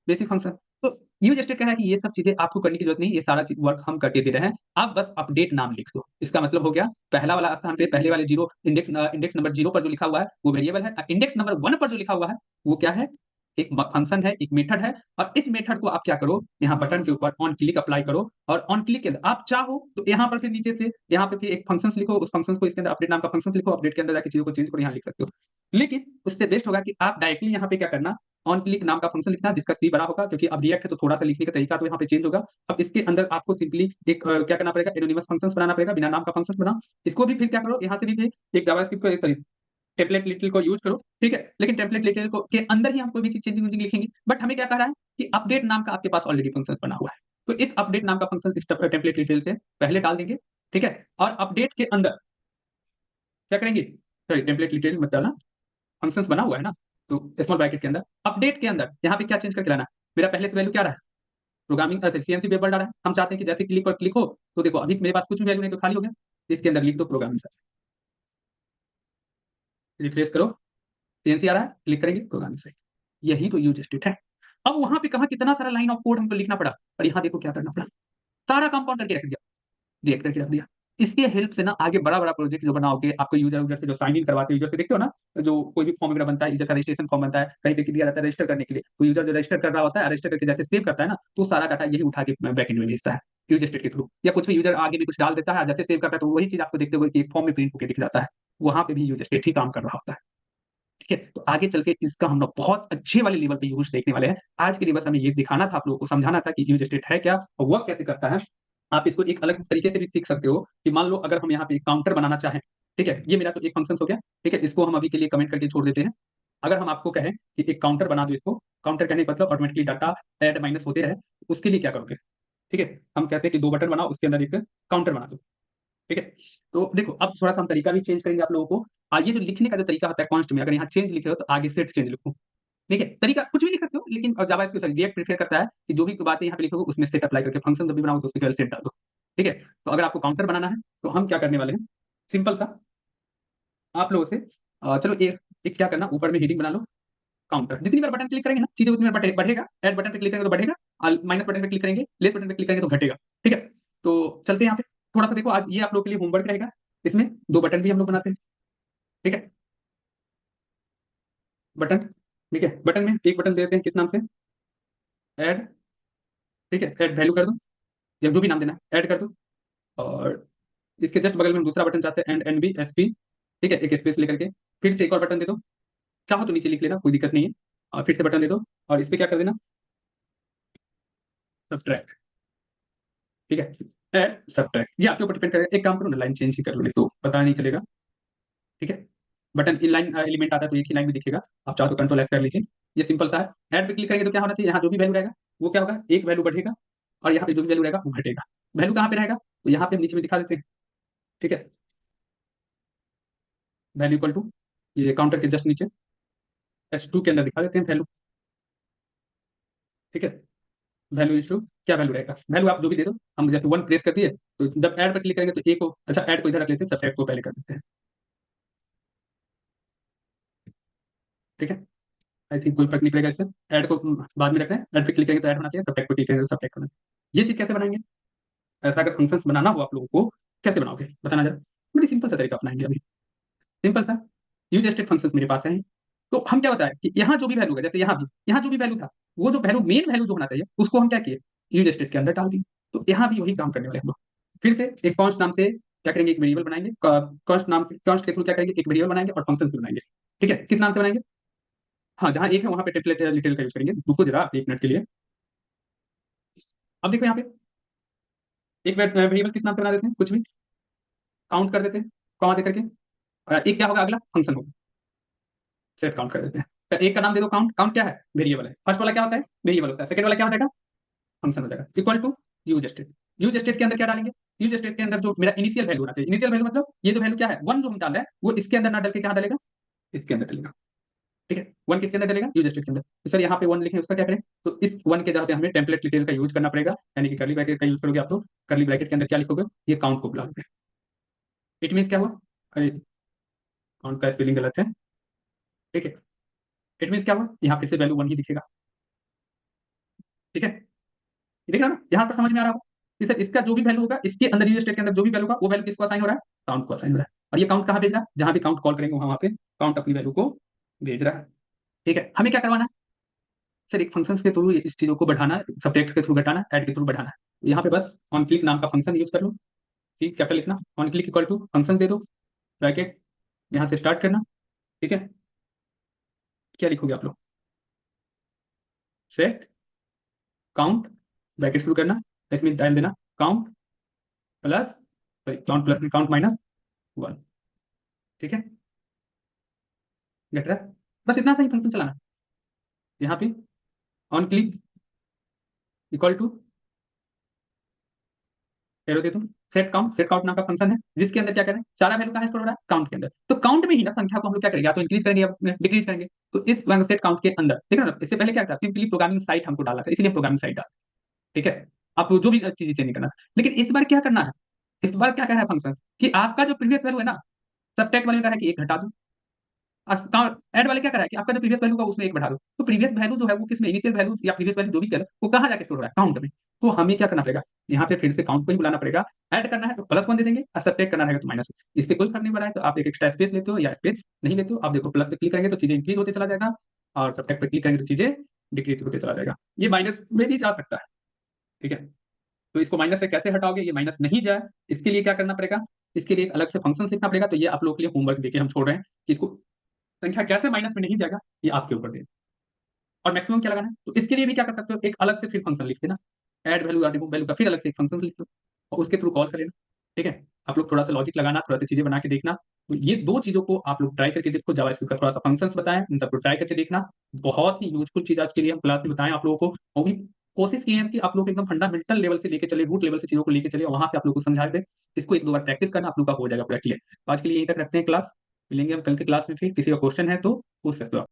S1: बेसिक फंक्शन। तो यूज स्टेट कह रहा है कि ये सब चीजें आपको करने की जरूरत नहीं, ये सारा चीज वर्क हम करके दे रहे हैं, आप बस अपडेट नाम लिख दो। इसका मतलब हो गया, पहला वाला स्थान पे पहले वाले 0 इंडेक्स नंबर 0 पर जो लिखा हुआ है वो वेरिएबल है, इंडेक्स नंबर 1 पर जो लिखा हुआ है वो क्या है, एक फंक्शन है, एक मेथड है, और इस मेथड को आप क्या करो, यहाँ बटन के ऊपर ऑन क्लिक अप्लाई करो, और ऑन क्लिक के अंदर आप चाहो तो यहाँ पर फिर नीचे से यहाँ पे फिर एक फंक्शन लिखो, उस फंक्शन को इसके अंदर अपडेट नाम का फंक्शन लिखो, अपडेट के अंदर जाकर चीजों को चेंज करो, यहाँ लिख सकते हो। लेकिन उससे बेस्ट होगा कि आप डायरेक्टली यहाँ पे क्या करना, ऑन क्लिक नाम का फंक्शन लिखना जिसका सी बड़ा होगा, क्योंकि अब रिएक्ट है तो थोड़ा सा लिखने का तरीका तो यहाँ पे चेंज होगा। अब इसके अंदर आपको सिंपली एक क्या करना पड़ेगा, एनोनिमस फंक्शन बनाना पड़ेगा, बिना नाम का फंक्शन बना। इसको भी फिर क्या करो, यहाँ से भी एक जावास्क्रिप्ट को एक टेम्पलेट लिटिल को यूज करो, ठीक है। लेकिन टेम्पलेट लिटिल को के अंदर ही हम कोई भी चीज चेंजिंग लिखेंगे, बट हमें क्या कह रहा है कि अपडेट नाम का आपके पास ऑलरेडी फंक्शन बना हुआ है, तो इस अपडेट नाम का फंक्शन इस टेम्पलेट डिटेल से पहले डाल देंगे, ठीक है। और अपडेट के अंदर क्या करेंगे, सॉरी टेम्पलेट डिटेल मत डालना, फंक्शन बना हुआ है ना, तो स्मॉल ब्रैकेट के अंदर अपडेट के अंदर यहाँ पे क्या चेंज करके लाना है, मेरा पहले से वैल्यू क्या रहा है, प्रोग्रामिंग सीएनसी वेब वर्ड आ रहा है, हम चाहते हैं कि जैसे क्लिक पर क्लिक हो तो देखो अभी मेरे पास कुछ भी वैल्यू नहीं तो खाली हो गया, इसके अंदर लिख दो प्रोग्रामिंग सर, रिफ्रेश करो, सीएनसी आ रहा है, क्लिक करेंगे प्रोग्रामिंग साइट, यही तो यूज स्टेट है। अब वहां पे कहा कितना सारा लाइन ऑफ कोड हमको लिखना पड़ा, और यहाँ देखो क्या करना पड़ा, सारा कंपाउंड करके रख दिया, रिएक्ट करके रख दिया। इसके हेल्प से ना आगे बड़ा बड़ा प्रोजेक्ट जो बनाओगे, आपको यूजर यूजर से जो साइन इन करवाते हैं, यूजर से देखते हो ना, जो कोई भी फॉर्म वगैरह बनता है, यूजर का रजिस्ट्रेशन फॉर्म बनता है, कहीं पे दिया जाता है रजिस्टर करने के लिए, तो यूजर जो रजिस्टर कर रहा होता है, रजिस्टर करके जैसे सेव करता है ना, तो सारा डाटा यही उठा के बैकएंड में भेजता है यूज स्टेट के थ्रू, या कुछ भी यूजर आगे भी कुछ डाल देता है, जैसे सेव करता है तो वही चीज आपको देखते हुए एक फॉर्म में प्रिंट होकर दिख जाता है, वहां पे भी यूज स्टेट ही काम कर रहा होता है, ठीक है। तो आगे चल के इसका हम लोग बहुत अच्छे वाले लेवल पे यूज देखने वाले हैं। आज के लिए बस हमें ये दिखाना था, आप लोगों को समझाना था कि यूज स्टेट है क्या और वर्क कैसे करता है। आप इसको एक अलग तरीके से भी सीख सकते हो कि मान लो अगर हम यहाँ पे एक काउंटर बनाना चाहें, ठीक है, ये मेरा तो एक फंक्शन हो गया, ठीक है, इसको हम अभी के लिए कमेंट करके छोड़ देते हैं। अगर हम आपको कहें कि एक काउंटर बना दो, इसको काउंटर कहने का मतलब ऑटोमेटिकली डाटा ऐड माइनस होते रहे, उसके लिए क्या करोगे, ठीक है। हम कहते हैं कि 2 बटन बनाओ, उसके अंदर एक काउंटर बना दो, ठीक है। तो देखो अब थोड़ा सा हम तरीका भी चेंज करेंगे आप लोगों को। ये जो लिखने का जो तरीका होता है कॉन्स्ट में, अगर यहाँ चेंज लिखे हो तो आगे सेट चेंज लिखो, ठीक है। तरीका कुछ भी लिख सकते हो, लेकिन जावा इसको रिएक्ट प्रेफर करता है कि जो भी बातें यहाँ पे लिखोगे उसमें सेट अप्लाई करके फंक्शन जब भी बनाओ तो उसके सेट डाल दो, ठीक है। तो अगर आपको काउंटर बनाना है तो हम क्या करने वाले हैं, सिंपल सा आप लोगों से चलो एक क्या करना, ऊपर में हेडिंग बना लो काउंटर, जितनी बार बटन क्लिक करेंगे ना चीजें उतनी बार बढ़ेगा, ऐड बटन पे क्लिक करेंगे तो बढ़ेगा, और माइनस बटन पे क्लिक करेंगे, लेस बटन पे क्लिक करेंगे तो घटेगा, ठीक है। तो चलते हैं यहाँ पे, थोड़ा सा देखो आज ये आप लोग के लिए होमवर्क रहेगा, इसमें 2 बटन भी हम लोग बनाते हैं, ठीक है। बटन, ठीक है, बटन में एक बटन दे देते हैं किस नाम से, ऐड, ठीक है, ऐड वैल्यू कर दो, या जो भी नाम देना है ऐड कर दो। और इसके जस्ट बगल में हम दूसरा बटन चाहते हैं, and N B S P, ठीक है, एक स्पेस लेकर के फिर से एक और बटन दे दो, चाहो तो नीचे लिख लेना कोई दिक्कत नहीं है, और फिर से बटन दे दो, और इस पर क्या कर देना, सब्ट्रैक्ट, ठीक है, ऐड सब्ट्रैक्ट, ये आपके ऊपर डिपेंड करेगा, एक काम करो ना लाइन चेंज ही कर लो, नहीं तो पता नहीं चलेगा, ठीक है। बटन इन लाइन एलिमेंट आता है तो एक ही लाइन में दिखेगा, आप चाहो तो कंट्रोल एस कर लीजिए, ये सिंपल सा है। ऐड पे क्लिक करेंगे तो क्या होना चाहिए, यहाँ जो भी वैल्यू रहेगा वो क्या होगा, एक वैल्यू बढ़ेगा, और यहाँ पे जो भी वैल्यू रहेगा वो घटेगा। वैल्यू कहाँ पे रहेगा, तो यहाँ पे हम नीचे में दिखा देते हैं, ठीक है, वैल्यू इक्वल टू, ये काउंटर के जस्ट नीचे S2 के अंदर दिखा देते हैं वैल्यू, ठीक है। वैल्यू इशू क्या वैल्यू रहेगा, वैल्यू आप जो भी दे दो, हम जैसे 1 प्रेस कर दिए तो जब ऐड पर क्लिक करेंगे तो ए को, अच्छा ऐड को इधर रख लेते हैं, सब्ट्रैक्ट को पहले कर देते हैं, ठीक है। आई थिंक कोई फर्क नहीं पड़ेगा इससे, ऐड को बाद में रखते हैं, ऐड पे क्लिक करेंगे तो ऐड होना चाहिए, सब्ट्रैक्ट को क्लिक करेंगे तो सब्ट्रैक्ट होना चाहिए। ये चीज कैसे बनाएंगे, ऐसा अगर फंक्शंस बनाना हो आप लोगों को, कैसे बनाओगे बताना जरा, बड़ी सिंपल सा तरीका अपनाएंगे अभी, सिंपल था। यूज स्टेट फंक्शंस मेरे पास हैं, तो हम क्या बताएं कि यहाँ जो भी वैल्यू है, जैसे यहाँ भी यहाँ जो भी वैल्यू था, वो जो वैल्यू मेन वैल्यू जो होना चाहिए उसको हम क्या किए, यूज स्टेट के अंदर डाल दिए। तो यहाँ भी वही काम करने वाले हम लोग, फिर से एक कॉन्स्ट नाम से क्या करेंगे, एक वेरिएबल बनाएंगे, कॉन्स्ट नाम से कॉन्स्ट के थ्रू क्या करेंगे, एक वेरिएबल बनाएंगे और फंक्शन बनाएंगे, ठीक है। किस नाम से बनाएंगे, हाँ जहाँ एक है वहाँ पे टेम्पलेट डिटेल का यूज करेंगे, रुको जरा 1 मिनट के लिए। अब देखो यहाँ पे एक वेरिएबल किस नाम से बना देते हैं, कुछ भी काउंट कर देते हैं, कॉमा दे करके, और एक क्या होगा अगला फंक्शन होगा, सेट काउंट कर देते हैं। तो एक का नाम दे दो काउंट, काउंट क्या है वेरिएबल है, फर्स्ट वाला क्या होता है वेरिएबल होता है, सेकंड वाला क्या हो जाएगा फंक्शन हो जाएगा, equal to use state. Use state के अंदर क्या डालेंगे, यूज स्टेट के अंदर जो मेरा इनिशियल वैल्यू होना चाहिए, इनिशियल वैल्यू मतलब ये जो वैल्यू क्या है 1 जो हम डाल रहे हैं वो इसके अंदर ना डाल के क्या डालेगा, इसके अंदर डालेगा, ठीक है। 1 किसके अंदर डालेगा, यूज स्टेट के अंदर। तो सर यहाँ पे 1 लिखे उसका क्या करें, तो इस 1 के जगह पे हमें टेम्पलेट डिटेल का यूज करना पड़ेगा, यानी कि करली ब्रैकेट का यूज करोगे आप, तो करली ब्रैकेट के अंदर क्या लिखोगे, ये काउंट को बुलाओगे। इट मीन क्या हुआ, अरे काउंट का स्पेलिंग गलत है, ठीक है। इट मीन क्या हुआ, यहाँ फिर से वैल्यू 1 ही दिखेगा, ठीक है। देख रहा ना यहाँ पर समझ में आ रहा होगा कि सर इसका जो भी वैल्यू होगा इसके अंदर यूज स्टेट के अंदर जो भी वैल्यू होगा वो वैल्यू किसको असाइन हो रहा है, काउंट को असाइन हो रहा है। और ये काउंट कहाँ भेज रहा है, जहां भी काउंट कॉल करेंगे वहां पे काउंट अपनी वैल्यू को भेज रहा है, ठीक है। हमें क्या करवाना है, सर एक फंक्शन के थ्रू इस चीज़ों को बढ़ाना, सब्ट्रैक्ट के थ्रू घटाना, ऐड के थ्रू बढ़ाना है। यहाँ पे बस ऑन क्लिक नाम का फंक्शन यूज कर लो, सी कैपिटल लिखना, on click equal to function दे दो, ब्रैकेट यहाँ से स्टार्ट करना। ठीक है, क्या लिखोगे आप लोग, सेट काउंट, ब्रैकेट शुरू करना, इसमें डाल देना count plus, sorry count plus count minus 1। ठीक है, गेट रहा है? बस इतना सा ही फंक्शन चलाना। यहाँ पे on click equal to arrow दे दूं, सेट काउंट नाम का फंक्शन है जिसके अंदर क्या करें, सारा वैल्यू कहाँ स्टोर हो रहा है, काउंट के अंदर। तो काउंट में ही ना संख्या को हम लोग क्या करेंगे, या तो इंक्रीज करेंगे या डिक्रीज करेंगे। तो इस सेट काउंट के अंदर ठीक है ना, इससे पहले क्या था, सिंपली प्रोग्रामिंग साइट हमको डाला था, इसलिए प्रोग्रामिंग साइट डाला। ठीक है, आप जो भी चीजें चेंज करना, लेकिन इस बार क्या करना है, इस बार क्या कह रहा है फंक्शन कि आपका जो प्रीवियस वैल्यू है ना, सबट्रैक्ट वाले में कह रहा है कि एक घटा दो, ऐड वाले क्या करा है कि आपका जो प्रीवियस वैल्यू का उसमें एक बढ़ा दो। तो प्रीवियस वैल्यू जो है वो किसमें, इनिशियल वैल्यू या प्रीवियस वैल्यू जो भी कर वो कहाँ जाके स्टोर हो रहा है, काउंट में। तो हमें क्या करना पड़ेगा, यहाँ पे फिर से काउंट को ही बुलाना पड़ेगा। ऐड करना है तो प्लस 1 दे देंगे और सब्ट्रैक्ट करना है तो माइनस। इससे कोई फर्क नहीं पड़ा है, तो आप एक एक्स्ट्रा स्पेस लेते हो या स्पेस नहीं लेते हो, आप देखो प्लस पे क्लिक करेंगे तो चीजें इंक्रीज होते चला जाएगा, और सब्ट्रैक्ट पे क्लिक करेंगे तो चीजें डिक्रीज होते चला जाएगा। ये माइनस में भी जा सकता है। ठीक है, तो इसको माइनस से कैसे हटाओगे, ये माइनस नहीं जाए, इसके लिए क्या करना पड़ेगा, इसके लिए एक अलग से फंक्शन लिखना पड़ेगा। तो ये आप लोगों के लिए होमवर्क देके हम छोड़ रहे हैं कि इसको संख्या कैसे माइनस में नहीं जाएगा, ये आपके ऊपर दे। और मैक्सिमम क्या लगाना है, तो इसके लिए भी क्या कर सकते हो, एक अलग से फिर फंक्शन लिख देना, ऐड वैल्यू या रिमूव वैल्यू का फिर अलग से एक फंक्शन लिख दो और उसके थ्रू कॉल कर लेना। ठीक है, आप लोग थोड़ा सा लॉजिक लगाना, थोड़ा सा चीजें बना के देखना। तो ये दो चीजों को आप लोग ट्राई करके देखो, जावास्क्रिप्ट का थोड़ा सा फंक्शंस बताएं, इन सबको ट्राई करके देखना। बहुत ही यूजफुल चीज आज के लिए हम क्लास में बताएं आप लोगों को, और भी कोशिश की है कि आप लोग एकदम फंडामेंटल लेवल से लेके चले, रूट लेवल से चीजों को लेके चले, वहां से आप लोग को समझा दे। इसको एक दो बार प्रैक्टिस करना, आप लोग का हो जाएगा पूरा क्लियर। तो आज के लिए यहीं तक रखते हैं क्लास, मिलेंगे हम कल के क्लास में, फिर किसी का क्वेश्चन है तो पूछ सकते हो आप।